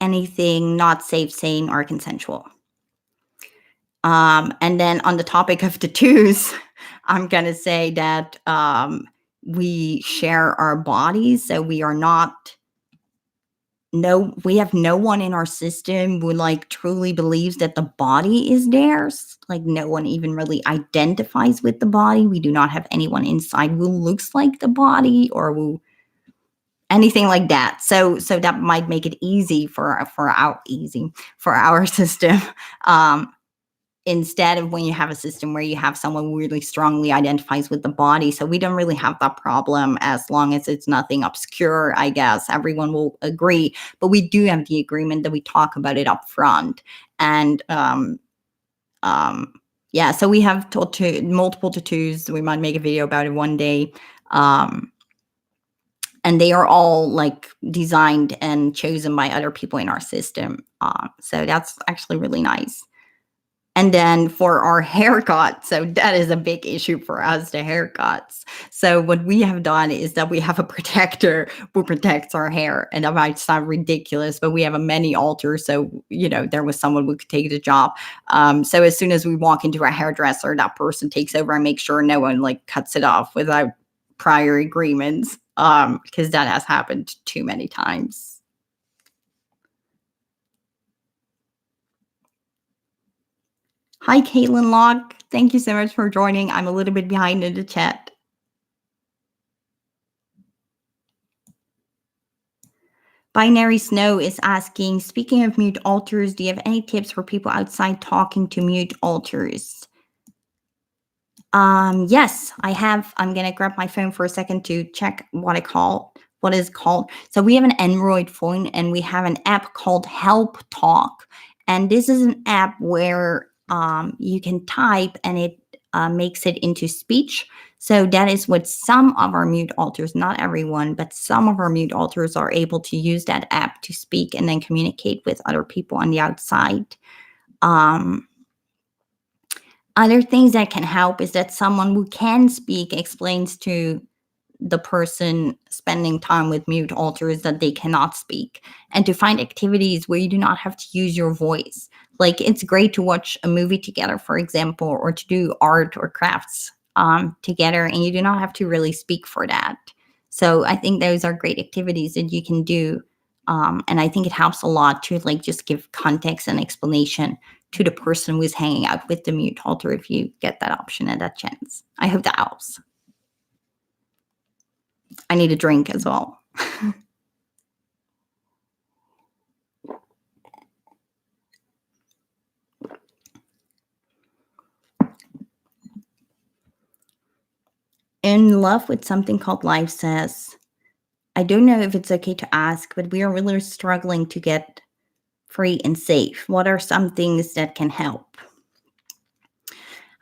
anything not safe, sane, or consensual. And then on the topic of tattoos, I'm going to say that we share our bodies, so we are not we have no one in our system who like truly believes that the body is theirs. Like no one even really identifies with the body. We do not have anyone inside who looks like the body or who anything like that. So that might make it easy for our system. Instead of when you have a system where you have someone who really strongly identifies with the body. So we don't really have that problem as long as it's nothing obscure, I guess. Everyone will agree. But we do have the agreement that we talk about it up front. And yeah, so we have multiple tattoos. We might make a video about it one day. And they are all like designed and chosen by other people in our system. So that's actually really nice. And then for our haircut, so that is a big issue for us, the haircuts. So what we have done is that we have a protector who protects our hair. And that might sound ridiculous, but we have a many alter. So, there was someone who could take the job. So as soon as we walk into a hairdresser, that person takes over and makes sure no one like cuts it off without prior agreements. Because that has happened too many times. Hi, Caitlin Locke. Thank you so much for joining. I'm a little bit behind in the chat. Binary Snow is asking, speaking of mute alters, do you have any tips for people outside talking to mute alters? Yes, I have. I'm gonna grab my phone for a second to check what is called. So we have an Android phone and we have an app called Help Talk, and this is an app where you can type and it makes it into speech. So that is what some of our mute alters, not everyone, but some of our mute alters are able to use that app to speak and then communicate with other people on the outside. Um, Other things that can help is that someone who can speak explains to the person spending time with mute alters that they cannot speak, and to find activities where you do not have to use your voice. Like, it's great to watch a movie together, for example, or to do art or crafts together, and you do not have to really speak for that. So I think those are great activities that you can do. And I think it helps a lot to like just give context and explanation to the person who's hanging out with the mute alter if you get that option and that chance. I hope that helps. I need a drink as well. In love with something called life says, I don't know if it's okay to ask, but we are really struggling to get free and safe. What are some things that can help?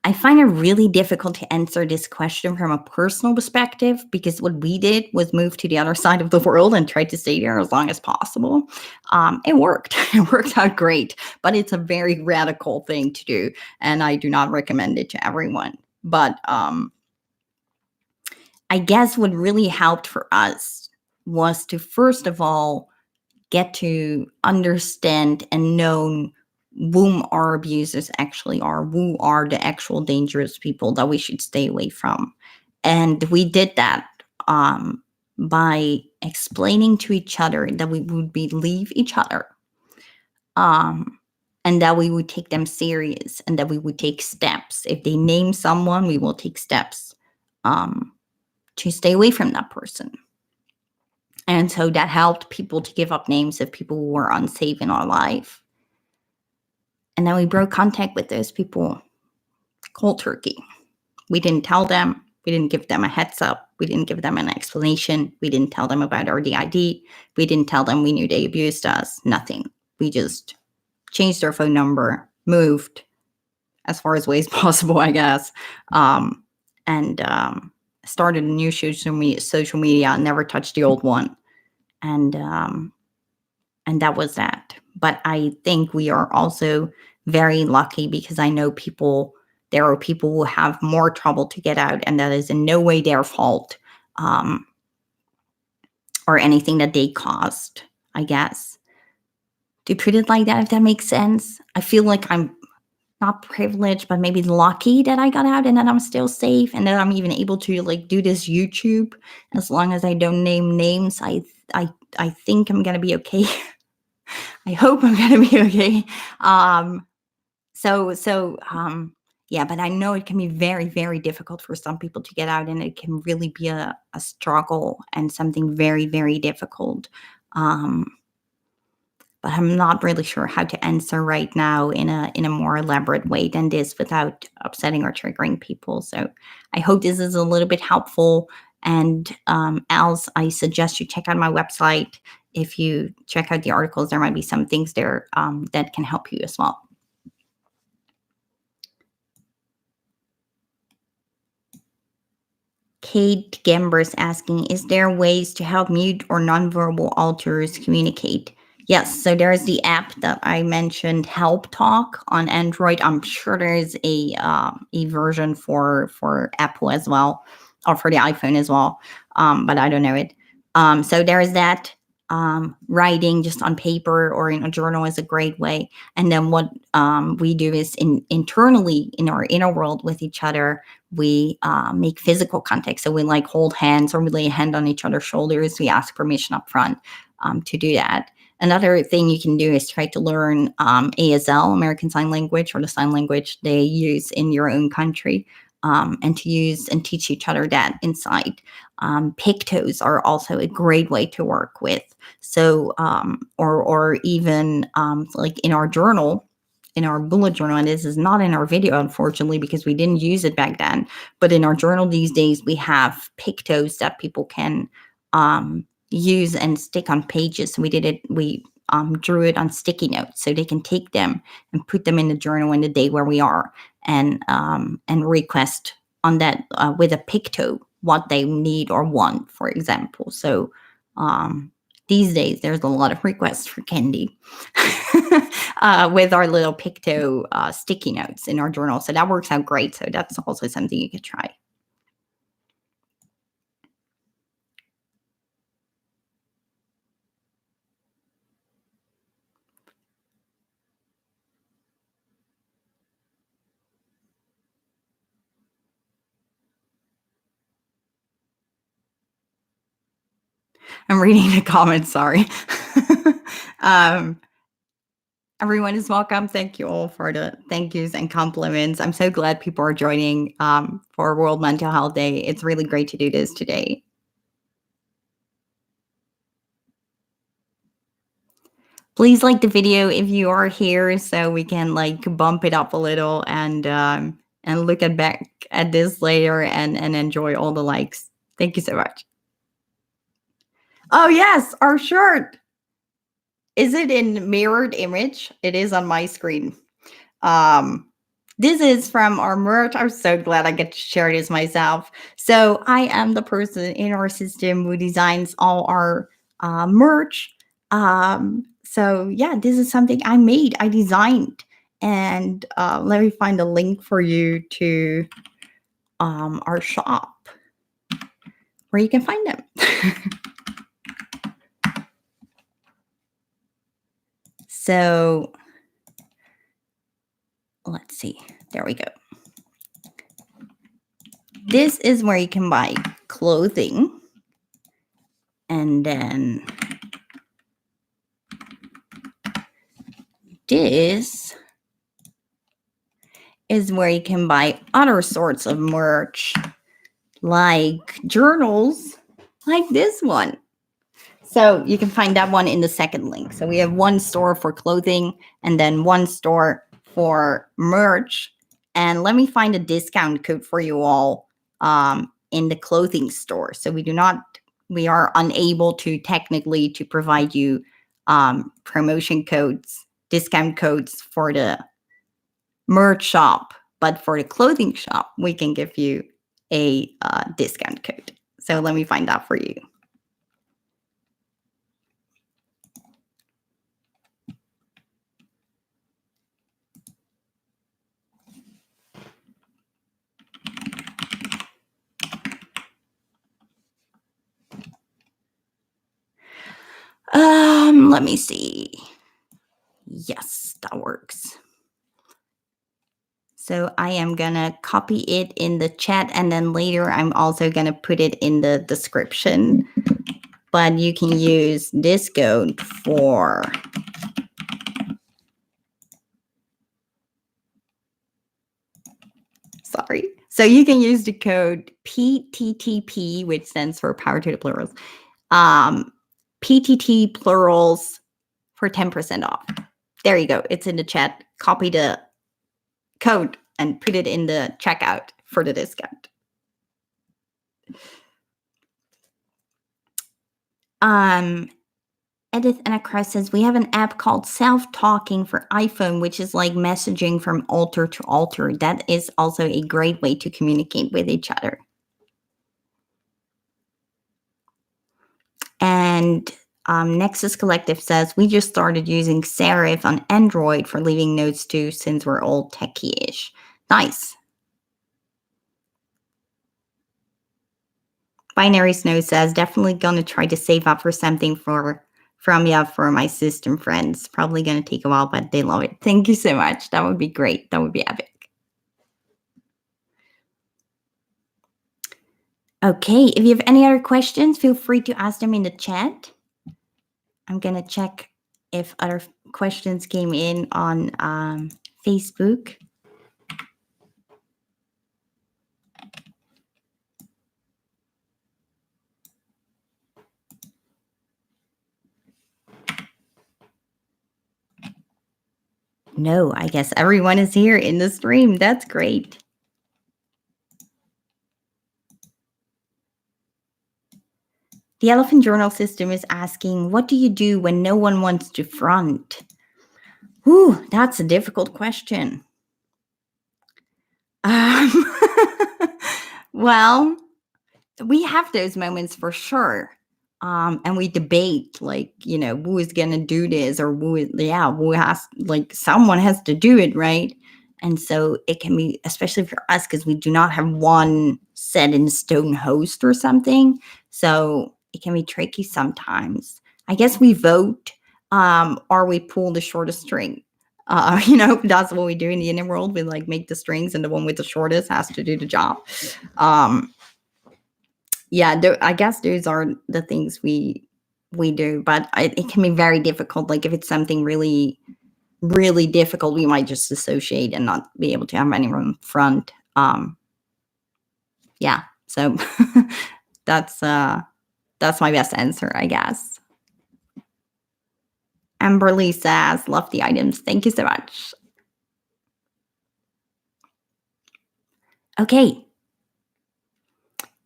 I find it really difficult to answer this question from a personal perspective because what we did was move to the other side of the world and try to stay there as long as possible. It worked. It worked out great, but it's a very radical thing to do, and I do not recommend it to everyone. But I guess what really helped for us was to, first of all, get to understand and know whom our abusers actually are, who are the actual dangerous people that we should stay away from. And we did that by explaining to each other that we would believe each other, and that we would take them serious, and that we would take steps. If they name someone, we will take steps to stay away from that person. And so that helped people to give up names of people who were unsafe in our life. And then we broke contact with those people cold turkey. We didn't tell them. We didn't give them a heads up. We didn't give them an explanation. We didn't tell them about our DID. We didn't tell them we knew they abused us. Nothing. We just changed our phone number, moved as far as ways possible, I guess, and started a new social media and never touched the old one. And that was that. But I think we are also very lucky because I know there are people who have more trouble to get out, and that is in no way their fault, or anything that they caused, I guess. To put it like that, if that makes sense. I feel like I'm not privileged, but maybe lucky that I got out and that I'm still safe, and that I'm even able to like do this YouTube as long as I don't name names. I think I'm gonna be okay. I hope I'm gonna be okay. Yeah, but I know it can be very, very difficult for some people to get out, and it can really be a struggle and something very, very difficult. But I'm not really sure how to answer right now in a more elaborate way than this without upsetting or triggering people. So I hope this is a little bit helpful. And else, I suggest you check out my website. If you check out the articles, there might be some things there that can help you as well. Kate Gambers asking, is there ways to help mute or nonverbal alters communicate? Yes, so there's the app that I mentioned, Help Talk on Android. I'm sure there's a version for Apple as well, or for the iPhone as well, but I don't know it. So there's that. Writing just on paper or in a journal is a great way. And then what we do is internally in our inner world with each other, we make physical contact. So we like hold hands, or we lay a hand on each other's shoulders. We ask permission up front to do that. Another thing you can do is try to learn ASL, American Sign Language, or the sign language they use in your own country. and to use and teach each other that inside. Pictos are also a great way to work with. So, or even like in our journal, in our bullet journal, and this is not in our video, unfortunately, because we didn't use it back then. But in our journal these days, we have pictos that people can use and stick on pages. So we did it. We drew it on sticky notes, so they can take them and put them in the journal in the day where we are, and request on that with a picto what they need or want, for example. So these days there's a lot of requests for candy with our little picto sticky notes in our journal. So that works out great. So that's also something you could try. I'm reading the comments, sorry. um, Everyone is welcome. Thank you all for the thank yous and compliments. I'm so glad people are joining for World Mental Health Day. It's really great to do this today. Please like the video if you are here, so we can like bump it up a little and look at back at this later and enjoy all the likes. Thank you so much. Oh yes, our shirt. Is it in mirrored image? It is on my screen. This is from our merch. I'm so glad I get to share this myself. So I am the person in our system who designs all our merch. So yeah, this is something I made, I designed. And let me find a link for you to our shop where you can find them. So let's see. There we go. This is where you can buy clothing. And then this is where you can buy other sorts of merch, like journals, like this one. So you can find that one in the second link. So we have one store for clothing and then one store for merch. And let me find a discount code for you all in the clothing store. So we are unable to technically to provide you promotion codes, discount codes for the merch shop, but for the clothing shop, we can give you a discount code. So let me find that for you. Let me see. Yes, that works. So I am gonna copy it in the chat, and then later I'm also gonna put it in the description. But you can use this code for sorry. So you can use the code PTTP, which stands for Power to the Plurals. PTT Plurals for 10% off. There you go. It's in the chat. Copy the code and put it in the checkout for the discount. Edith Anacross says, we have an app called Self-Talking for iPhone, which is like messaging from altar to altar. That is also a great way to communicate with each other. And Nexus Collective says, we just started using Serif on Android for leaving notes too, since we're all techie-ish. Nice. Binary Snow says, definitely gonna try to save up for something for my system friends. Probably gonna take a while, but they love it. Thank you so much. That would be great. That would be epic. Okay, if you have any other questions, feel free to ask them in the chat. I'm gonna check if other questions came in on Facebook. No, I guess everyone is here in the stream. That's great. The Elephant Journal System is asking, what do you do when no one wants to front? Whew, that's a difficult question. Um, well, we have those moments for sure. And we debate, like, who is going to do this, or who has, like, someone has to do it, right? And so it can be, especially for us, because we do not have one set in stone host or something. So it can be tricky sometimes. I guess we vote, or we pull the shortest string. That's what we do in the inner world. We like make the strings, and the one with the shortest has to do the job. I guess those are the things we do, but it can be very difficult. Like if it's something really, really difficult, we might just dissociate and not be able to have anyone front. So that's my best answer, I guess. Amberly says, love the items. Thank you so much. Okay.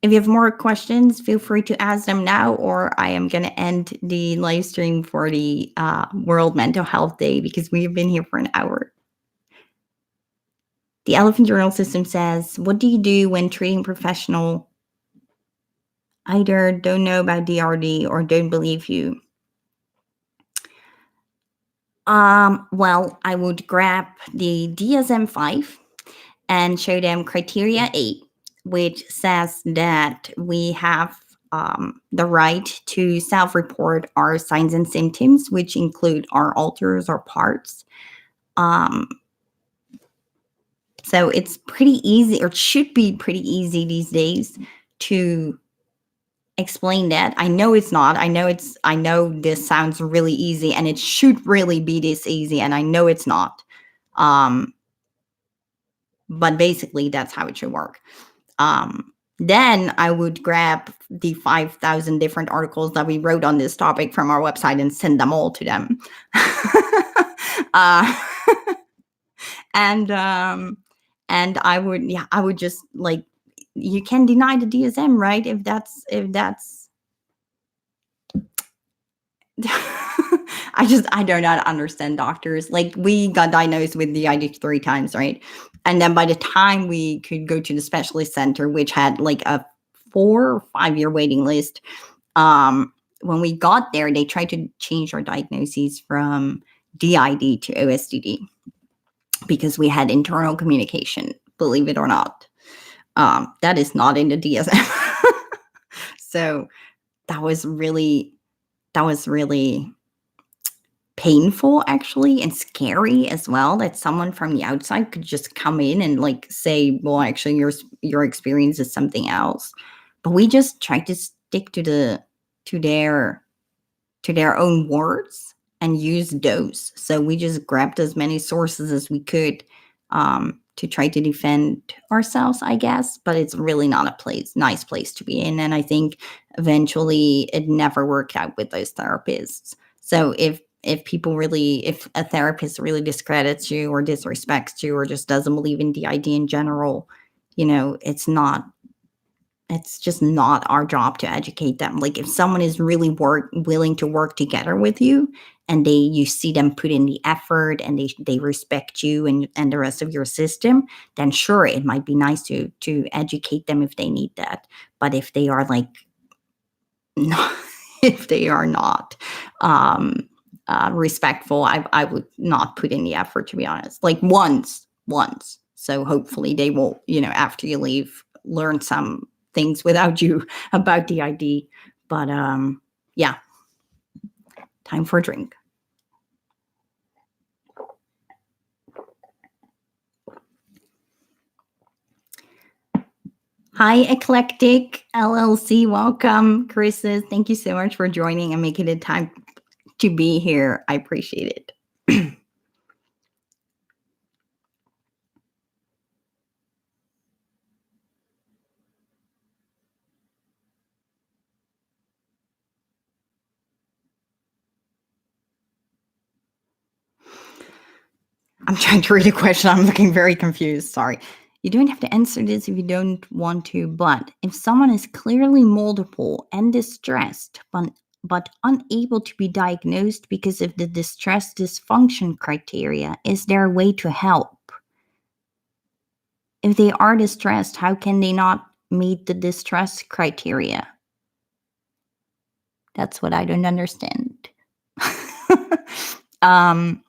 If you have more questions, feel free to ask them now, or I am going to end the live stream for the World Mental Health Day, because we've been here for an hour. The Elephant Journal System says, what do you do when treating professional either don't know about DRD or don't believe you? Well, I would grab the DSM-5 and show them criteria 8, which says that we have the right to self-report our signs and symptoms, which include our alters or parts. So it's pretty easy, or it should be pretty easy these days, to explain that. I know it's not. I know this sounds really easy, and it should really be this easy, and I know it's not. But basically, that's how it should work. Then I would grab the 5,000 different articles that we wrote on this topic from our website and send them all to them. And I would just, like, you can deny the DSM, right? If that's I do not understand doctors. Like, we got diagnosed with the ID 3 times, right? And then by the time we could go to the specialist center, which had like a 4 or 5 year waiting list, when we got there, they tried to change our diagnoses from DID to OSDD because we had internal communication, believe it or not. That is not in the DSM. So that was really painful, actually, and scary as well, that someone from the outside could just come in and, like, say, well, actually your experience is something else. But we just tried to stick to their own words and use those. So we just grabbed as many sources as we could, to try to defend ourselves, I guess. But it's really not a nice place to be in. And I think eventually it never worked out with those therapists. So if a therapist really discredits you or disrespects you or just doesn't believe in DID in general, it's just not our job to educate them. Like, if someone is really willing to work together with you, and you see them put in the effort, and they respect you and the rest of your system, then sure, it might be nice to educate them if they need that. But if they are, like, not, if they are not respectful, I would not put in the effort, to be honest. Like, once. So hopefully they will, after you leave, learn some things without you about DID. But yeah, time for a drink. Hi, Eclectic LLC. Welcome, Chris. Thank you so much for joining and making the time to be here. I appreciate it. I'm trying to read a question. I'm looking very confused. Sorry. You don't have to answer this if you don't want to, but if someone is clearly multiple and distressed, but unable to be diagnosed because of the distress dysfunction criteria, is there a way to help? If they are distressed, how can they not meet the distress criteria? That's what I don't understand. um,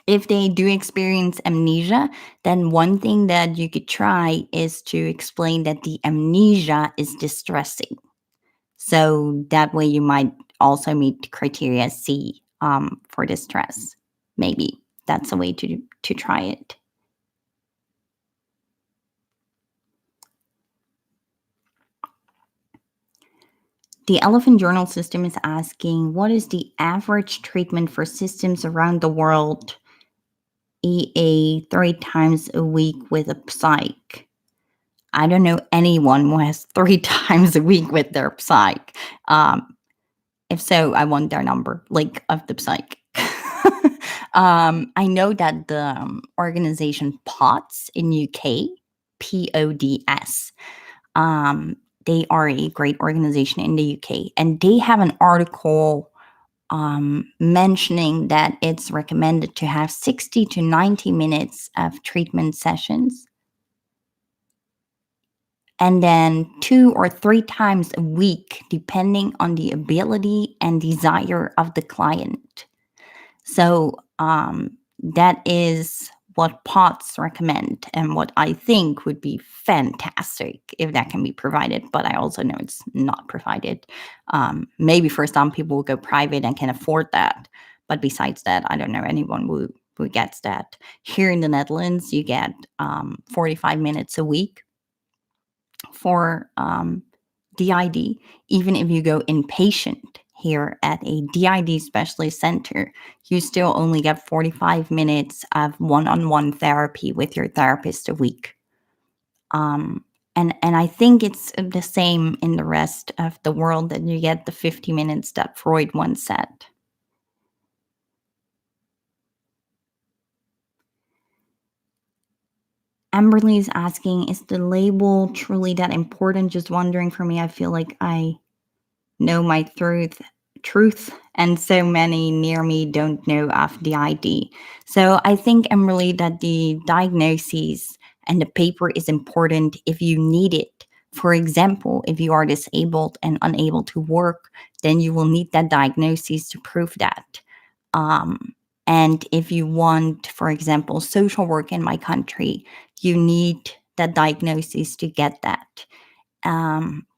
if they do experience amnesia, then one thing that you could try is to explain that the amnesia is distressing. So that way you might also meet criteria C for distress. Maybe that's a way to try it. The Elephant Journal System is asking, what is the average treatment for systems around the world? EA 3 times a week with a psych. I don't know anyone who has 3 times a week with their psych. If so, I want their number, like of the psych. I know that the organization POTS in UK, PODS, they are a great organization in the UK, and they have an article mentioning that it's recommended to have 60 to 90 minutes of treatment sessions, and then 2 or 3 times a week, depending on the ability and desire of the client. So that is what POTS recommend, and what I think would be fantastic if that can be provided. But I also know it's not provided. Maybe for some people who go private and can afford that. But besides that, I don't know anyone who gets that. Here in the Netherlands, you get 45 minutes a week for DID, even if you go inpatient here at a DID specialist center, you still only get 45 minutes of one-on-one therapy with your therapist a week. And I think it's the same in the rest of the world, that you get the 50 minutes that Freud once said. Amberly is asking, is the label truly that important? Just wondering, for me, I feel like I know my truth, and so many near me don't know of the ID. So I think, Emily, that the diagnosis and the paper is important if you need it. For example, if you are disabled and unable to work, then you will need that diagnosis to prove that. And if you want, for example, social work in my country, you need that diagnosis to get that.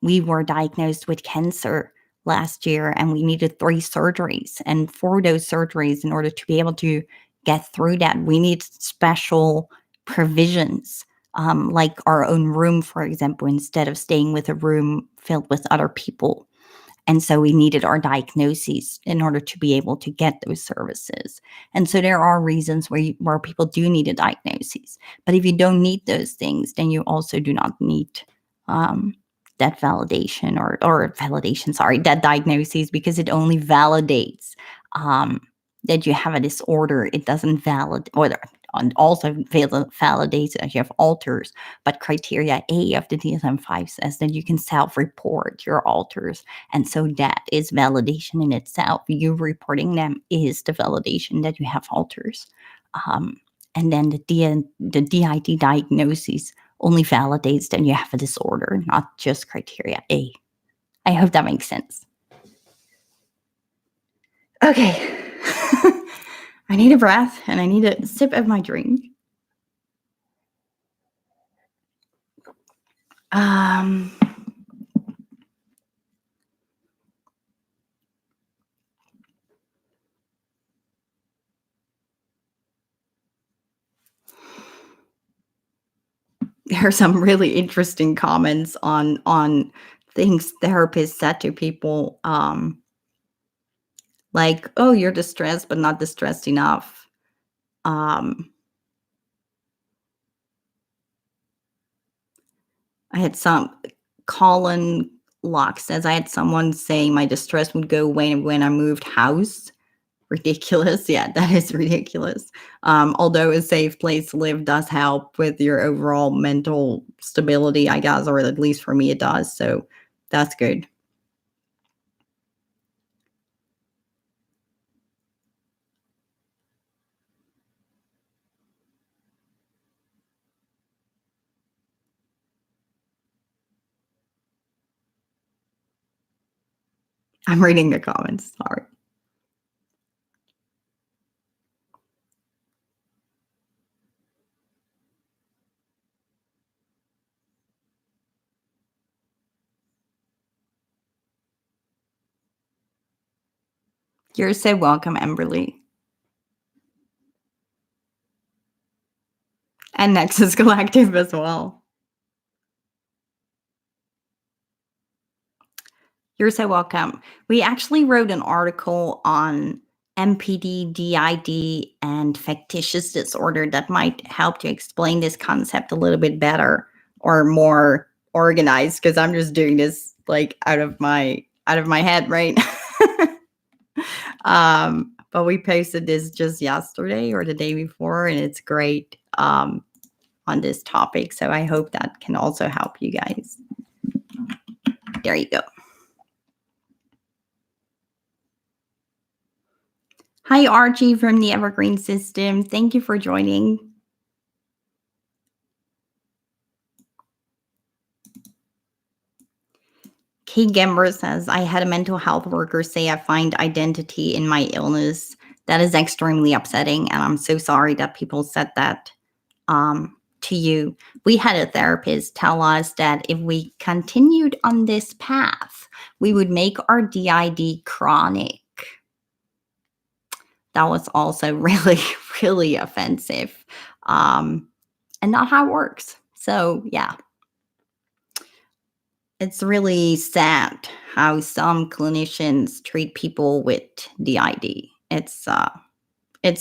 We were diagnosed with cancer last year, and we needed 3 surgeries. And for those surgeries, in order to be able to get through that, we need special provisions, like our own room, for example, instead of staying with a room filled with other people. And so we needed our diagnoses in order to be able to get those services. And so there are reasons where people do need a diagnosis. But if you don't need those things, then you also do not need that validation or validation, sorry, that diagnosis, because it only validates that you have a disorder. It doesn't validate, or and also validates that you have alters. But criteria A of the DSM-5 says that you can self-report your alters, and so that is validation in itself. You reporting them is the validation that you have alters. And then the DID diagnosis only validates that you have a disorder, not just criteria A. I hope that makes sense. Okay. I need a breath, and I need a sip of my drink. There are some really interesting comments on things therapists said to people, like, "Oh, you're distressed, but not distressed enough." I had Colin Locke says, I had someone saying my distress would go away when I moved house. ridiculous. Yeah, that is ridiculous. Although a safe place to live does help with your overall mental stability, I guess, or at least for me it does. So that's good. I'm reading the comments. Sorry. You're so welcome, Emberly. And Nexus Collective as well. You're so welcome. We actually wrote an article on MPD, DID, and factitious disorder that might help to explain this concept a little bit better or more organized, because I'm just doing this like out of my head, right? But we posted this just yesterday or the day before, and it's great on this topic. So I hope that can also help you guys. There you go. Hi, Archie from the Evergreen System. Thank you for joining. Kay Gember says, I had a mental health worker say I find identity in my illness. That is extremely upsetting, and I'm so sorry that people said that to you. We had a therapist tell us that if we continued on this path, we would make our DID chronic. That was also really, really offensive, and not how it works. So, yeah. It's really sad how some clinicians treat people with DID. It's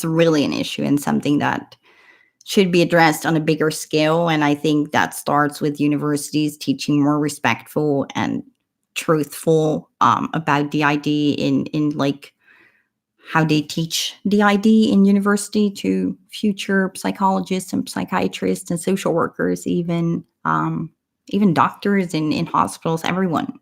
really an issue and something that should be addressed on a bigger scale. And I think that starts with universities teaching more respectful and truthful about DID in like how they teach DID in university to future psychologists and psychiatrists and social workers, even doctors in hospitals, everyone.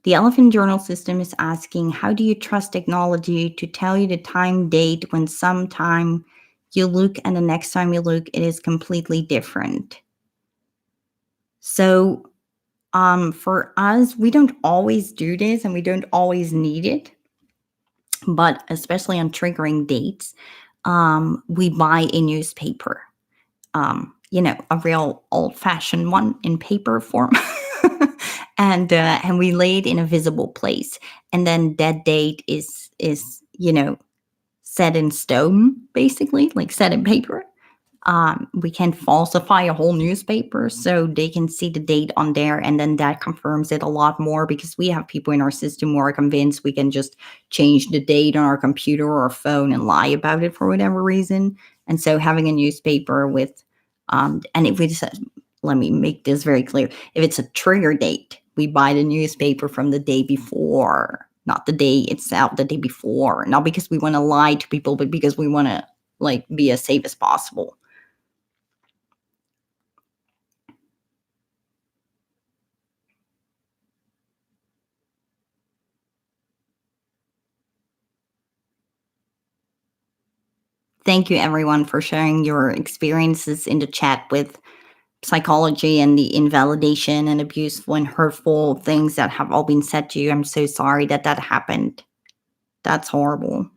The Elephant Journal System is asking, how do you trust technology to tell you the time date when sometime you look and the next time you look, it is completely different? So for us, we don't always do this and we don't always need it. But especially on triggering dates, we buy a newspaper, a real old-fashioned one in paper form. And we lay it in a visible place, and then that date is set in stone, basically, like set in paper. We can falsify a whole newspaper so they can see the date on there, and then that confirms it a lot more, because we have people in our system who are convinced we can just change the date on our computer or our phone and lie about it for whatever reason. And so having a newspaper with and if we just, let me make this very clear, if it's a trigger date, we buy the newspaper from the day before, not the day itself, the day before, not because we want to lie to people, but because we want to be as safe as possible. Thank you, everyone, for sharing your experiences in the chat with psychology and the invalidation and abuseful and hurtful things that have all been said to you. I'm so sorry that happened. That's horrible.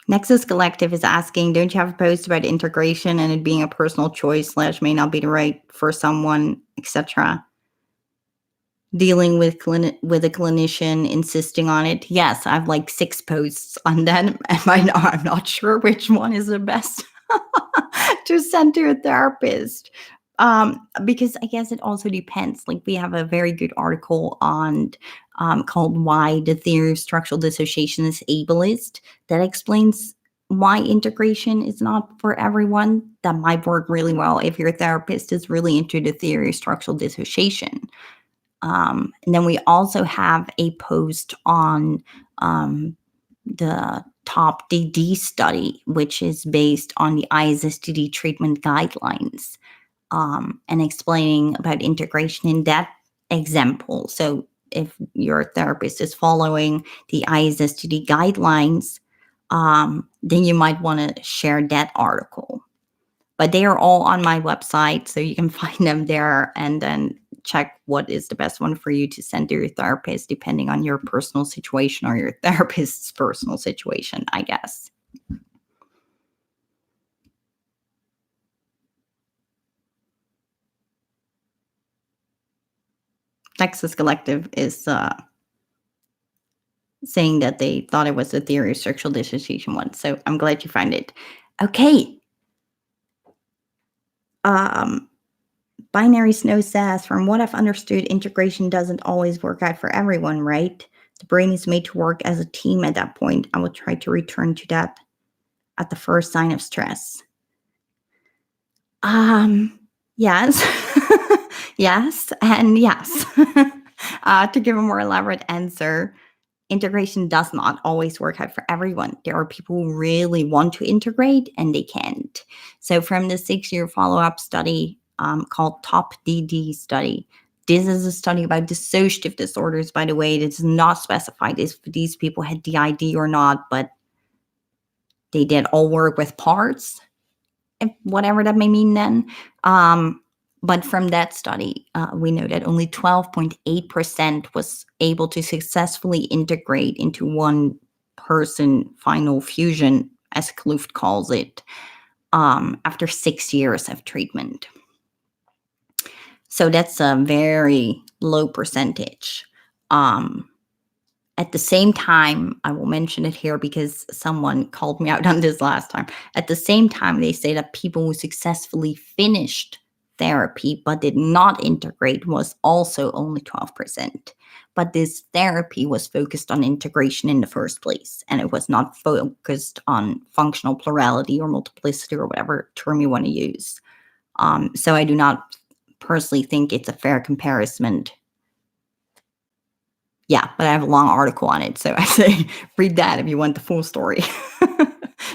Nexus Collective is asking, don't you have a post about integration and it being a personal choice / may not be the right for someone, etc.? Dealing with a clinician insisting on it. Yes, I have 6 posts on that. I'm not sure which one is the best. to send to a therapist. Because I guess it also depends. Like we have a very good article on called "Why the Theory of Structural Dissociation is Ableist" that explains why integration is not for everyone. That might work really well if your therapist is really into the theory of structural dissociation. And then we also have a post on the top DD study, which is based on the ISSTD treatment guidelines, and explaining about integration in that example. So if your therapist is following the ISSTD guidelines, then you might want to share that article. But they are all on my website, so you can find them there and then check what is the best one for you to send to your therapist, depending on your personal situation or your therapist's personal situation, I guess. Texas Collective is saying that they thought it was the theory of structural dissociation one. So I'm glad you find it. Okay. Binary Snow says, from what I've understood, integration doesn't always work out for everyone, right? The brain is made to work as a team at that point. I will try to return to that at the first sign of stress. Yes. Yes, and yes. To give a more elaborate answer, integration does not always work out for everyone. There are people who really want to integrate and they can't. So, from the 6-year follow up study called Top DD study, this is a study about dissociative disorders, by the way. It's not specified if these people had DID or not, but they did all work with parts, whatever that may mean then. But from that study, we know that only 12.8% was able to successfully integrate into one person final fusion, as Kluft calls it, after 6 years of treatment. So that's a very low percentage. At the same time, I will mention it here because someone called me out on this last time. At the same time, they say that people who successfully finished therapy but did not integrate was also only 12%. But this therapy was focused on integration in the first place, and it was not focused on functional plurality or multiplicity or whatever term you want to use. So I do not personally think it's a fair comparison. Yeah, but I have a long article on it, so I say read that if you want the full story.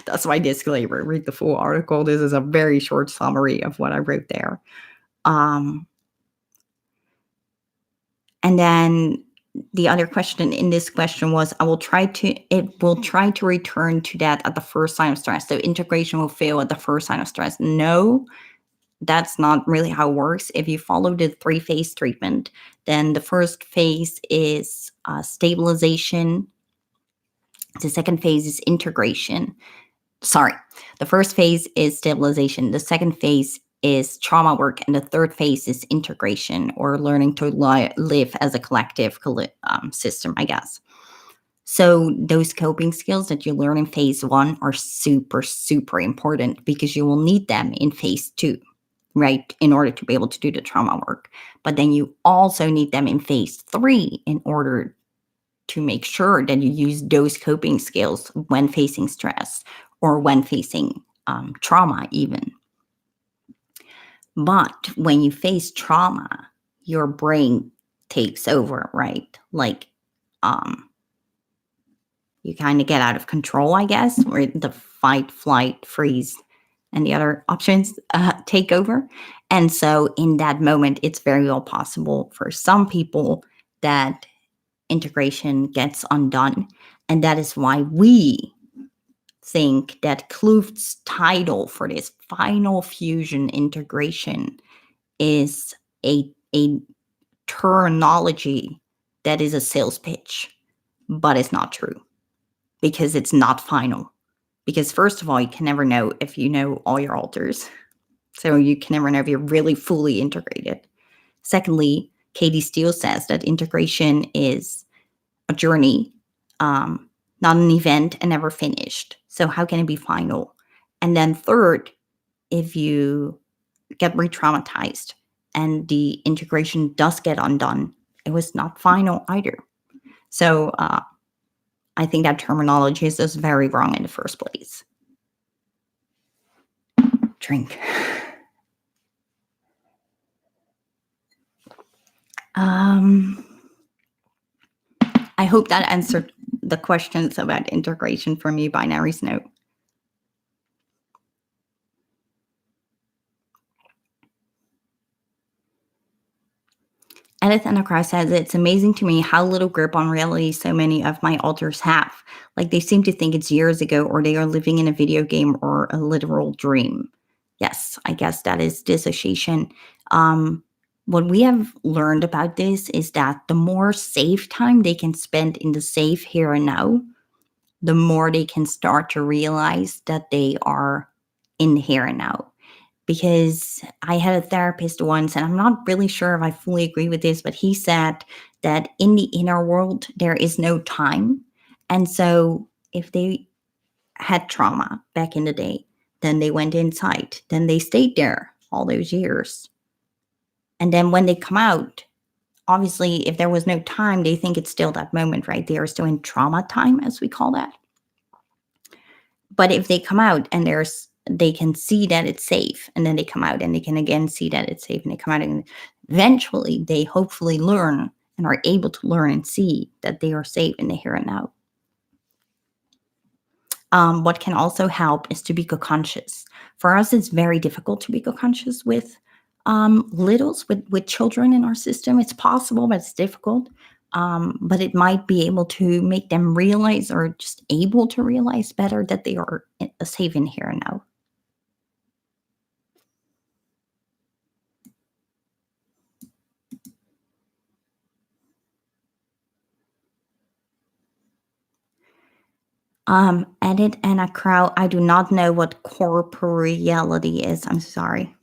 That's my disclaimer. Read the full article. This is a very short summary of what I wrote there. And then the other question in this question was, it will try to return to that at the first sign of stress. So integration will fail at the first sign of stress. No, that's not really how it works. If you follow the 3-phase treatment, then the first phase is stabilization. The second phase is integration. Sorry, the first phase is stabilization. The second phase is trauma work. And the third phase is integration, or learning to live as a collective system, I guess. So those coping skills that you learn in phase 1 are super, super important because you will need them in phase 2. Right, in order to be able to do the trauma work. But then you also need them in phase 3 in order to make sure that you use those coping skills when facing stress or when facing trauma even. But when you face trauma, your brain takes over, right? Like you kind of get out of control, I guess, where the fight, flight, freeze, and the other options take over. And so in that moment, it's very well possible for some people that integration gets undone. And that is why we think that Kluft's title for this final fusion integration is a terminology that is a sales pitch, but it's not true because it's not final. Because first of all, you can never know if you know all your alters. So you can never know if you're really fully integrated. Secondly, Katie Steele says that integration is a journey, not an event and never finished. So how can it be final? And then third, if you get re-traumatized and the integration does get undone, it was not final either. So I think that terminology is just very wrong in the first place. Drink. I hope that answered the questions about integration from you, Binary Snow. Edith Anacra says, it's amazing to me how little grip on reality so many of my alters have. Like they seem to think it's years ago or they are living in a video game or a literal dream. Yes, I guess that is dissociation. What we have learned about this is that the more safe time they can spend in the safe here and now, the more they can start to realize that they are in the here and now. Because I had a therapist once, and I'm not really sure if I fully agree with this, but he said that in the inner world, there is no time. And so if they had trauma back in the day, then they went inside, then they stayed there all those years. And then when they come out, obviously, if there was no time, they think it's still that moment, right? They are still in trauma time, as we call that. But if they come out and they can see that it's safe, and then they come out and they can again see that it's safe, and they come out, and eventually they hopefully learn and are able to learn and see that they are safe in the here and now. What can also help is to be co-conscious. For us, it's very difficult to be co-conscious with littles, with children in our system. It's possible, but it's difficult. But it might be able to make them realize, or just able to realize better, that they are safe in here and now. Edit and a crow. I do not know what corporeality is. I'm sorry.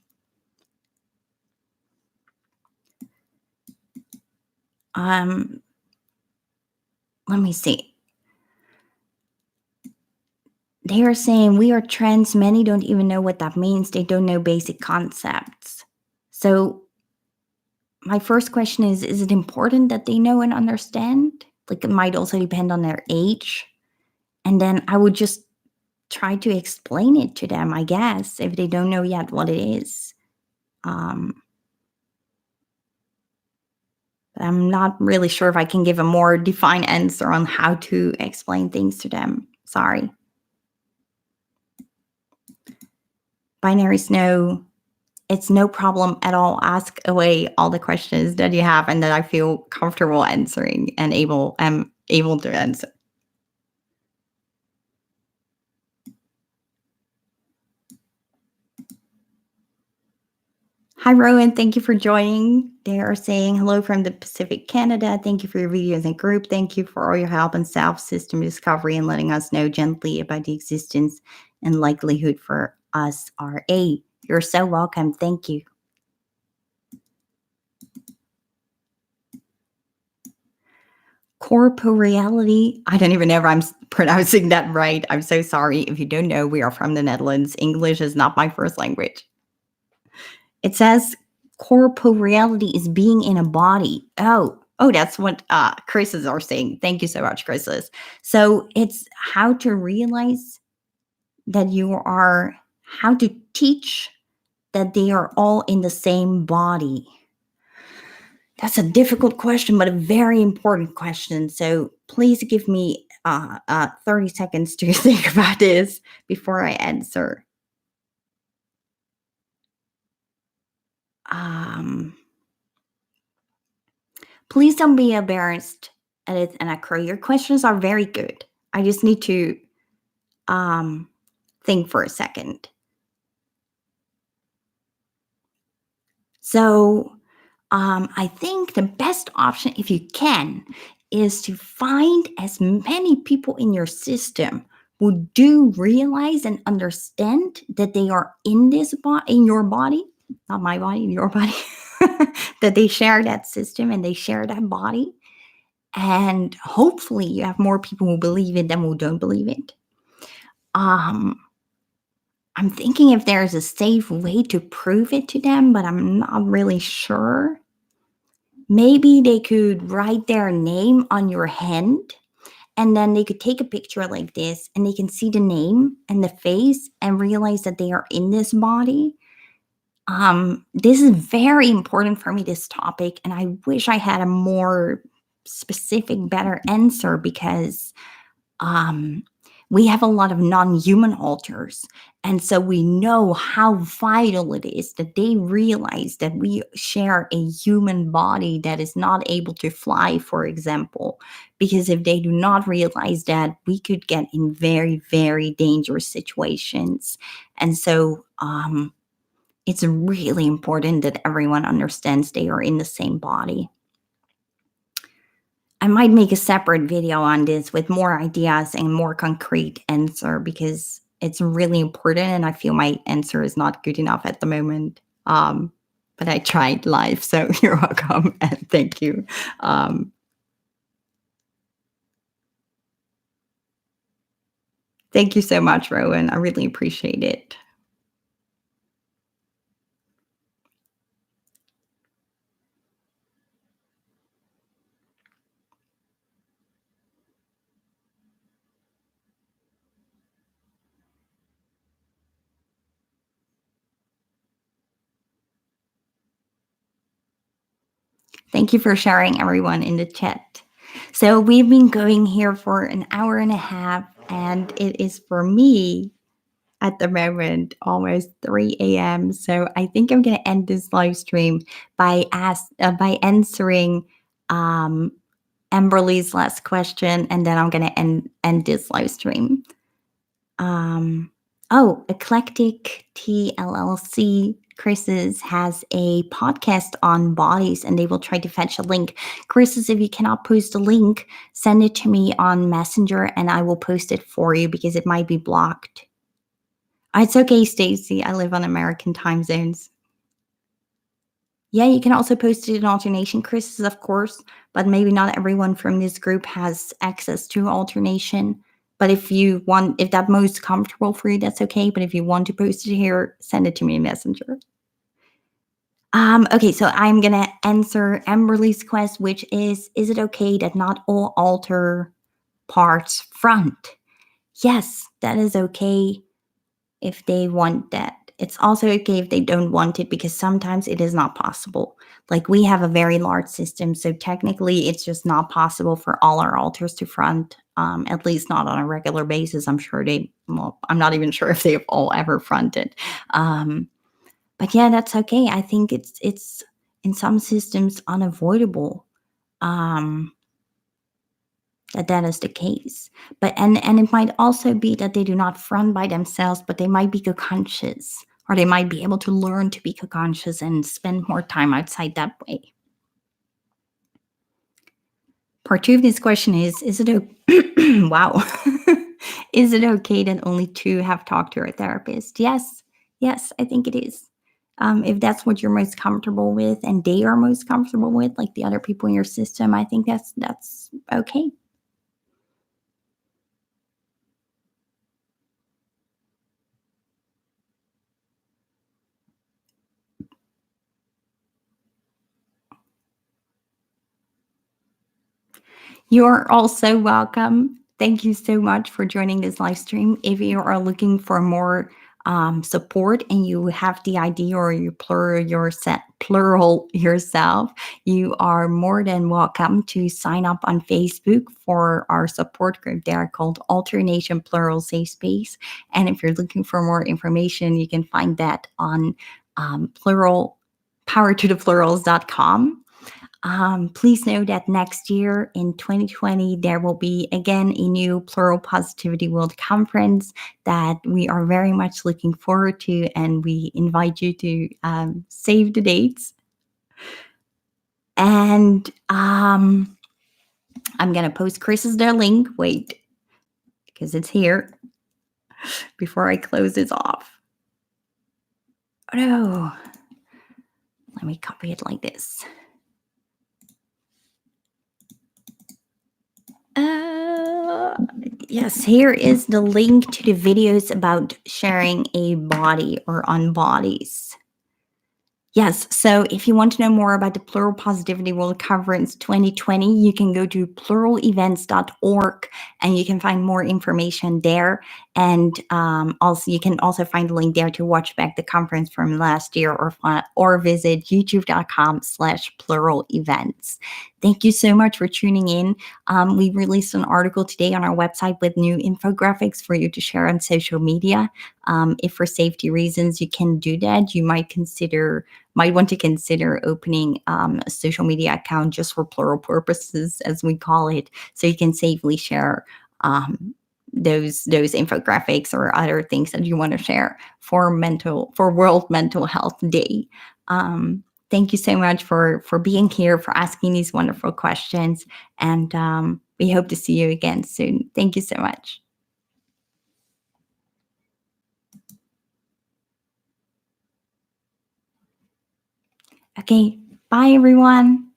Let me see. They are saying we are trans. Many don't even know what that means. They don't know basic concepts. So my first question is it important that they know and understand? Like, it might also depend on their age. And then I would just try to explain it to them, I guess, if they don't know yet what it is. I'm not really sure if I can give a more defined answer on how to explain things to them. Sorry. Binary Snow, it's no problem at all. Ask away all the questions that you have and that I feel comfortable answering and able to answer. Hi, Rowan. Thank you for joining. They are saying hello from the Pacific Canada. Thank you for your videos and group. Thank you for all your help in self-system discovery and letting us know gently about the existence and likelihood for us RA. You're so welcome. Thank you. Corporeality. I don't even know if I'm pronouncing that right. I'm so sorry. If you don't know, we are from the Netherlands. English is not my first language. It says corporeality is being in a body. Oh, that's what Chris's are saying. Thank you so much, Chris's. So it's how to realize that how to teach that they are all in the same body. That's a difficult question, but a very important question. So please give me 30 seconds to think about this before I answer. Please don't be embarrassed, Edith and Akro. Your questions are very good. I just need to think for a second. So I think the best option, if you can, is to find as many people in your system who do realize and understand that they are in your body, not my body, in your body, that they share that system and they share that body. And hopefully you have more people who believe it than who don't believe it. I'm thinking if there's a safe way to prove it to them, but I'm not really sure. Maybe they could write their name on your hand, and then they could take a picture like this and they can see the name and the face and realize that they are in this body. This is very important for me, this topic, and I wish I had a more specific, better answer because um, we have a lot of non human alters. And so we know how vital it is that they realize that we share a human body that is not able to fly, for example. Because if they do not realize that, we could get in very, very dangerous situations. And so it's really important that everyone understands they are in the same body. I might make a separate video on this with more ideas and more concrete answer because it's really important and I feel my answer is not good enough at the moment. But I tried live, so you're welcome and thank you. Um, Thank you so much, Rowan. I really appreciate it. Thank you for sharing, everyone in the chat. So we've been going here for an hour and a half, and it is for me at the moment almost 3 a.m. So I think I'm going to end this live stream by answering um, Amberly's last question, and then I'm going to end this live stream. Um, Eclectic TLLC Chris's has a podcast on bodies, and they will try to fetch a link. Chris's, if you cannot post a link, send it to me on Messenger, and I will post it for you because it might be blocked. It's okay, Stacy. I live on American time zones. Yeah, you can also post it in alternation, Chris, of course, but maybe not everyone from this group has access to alternation. But if that's most comfortable for you, that's okay. But if you want to post it here, send it to me in Messenger. Okay, so I'm gonna answer Amberly's quest, which is it okay that not all alter parts front? Yes, that is okay if they want that. It's also okay if they don't want it because sometimes it is not possible. Like we have a very large system, so technically it's just not possible for all our alters to front, at least not on a regular basis. I'm not even sure if they've all ever fronted. But yeah, that's okay. I think it's in some systems unavoidable. Um, that is the case. But and it might also be that they do not front by themselves, but they might be co-conscious, or they might be able to learn to be co-conscious and spend more time outside that way. Part two of this question is it wow. Is it okay that only two have talked to a therapist? Yes, I think it is. If that's what you're most comfortable with and they are most comfortable with, like the other people in your system, I think that's okay. You're also welcome. Thank you so much for joining this live stream. If you are looking for more support and you have the idea or you plural yourself, you are more than welcome to sign up on Facebook for our support group there called Alternation Plural Safe Space. And if you're looking for more information, you can find that on powertotheplurals.com. Please know that next year in 2020, there will be again a new Plural Positivity World Conference that we are very much looking forward to, and we invite you to save the dates. And I'm going to post Chris's their link. Wait, because it's here before I close this off. Oh no. Let me copy it like this. Yes, here is the link to the videos about sharing a body or on bodies. Yes, so if you want to know more about the Plural Positivity World Conference 2020, you can go to pluralevents.org and you can find more information there. And also, you can also find a link there to watch back the conference from last year or visit youtube.com/plural events. Thank you so much for tuning in. We released an article today on our website with new infographics for you to share on social media. If for safety reasons you can do that, you might want to consider opening a social media account just for plural purposes, as we call it, so you can safely share those infographics or other things that you want to share for World Mental Health Day. Thank you so much for being here, for asking these wonderful questions, and we hope to see you again soon. Thank you so much. Okay, bye everyone.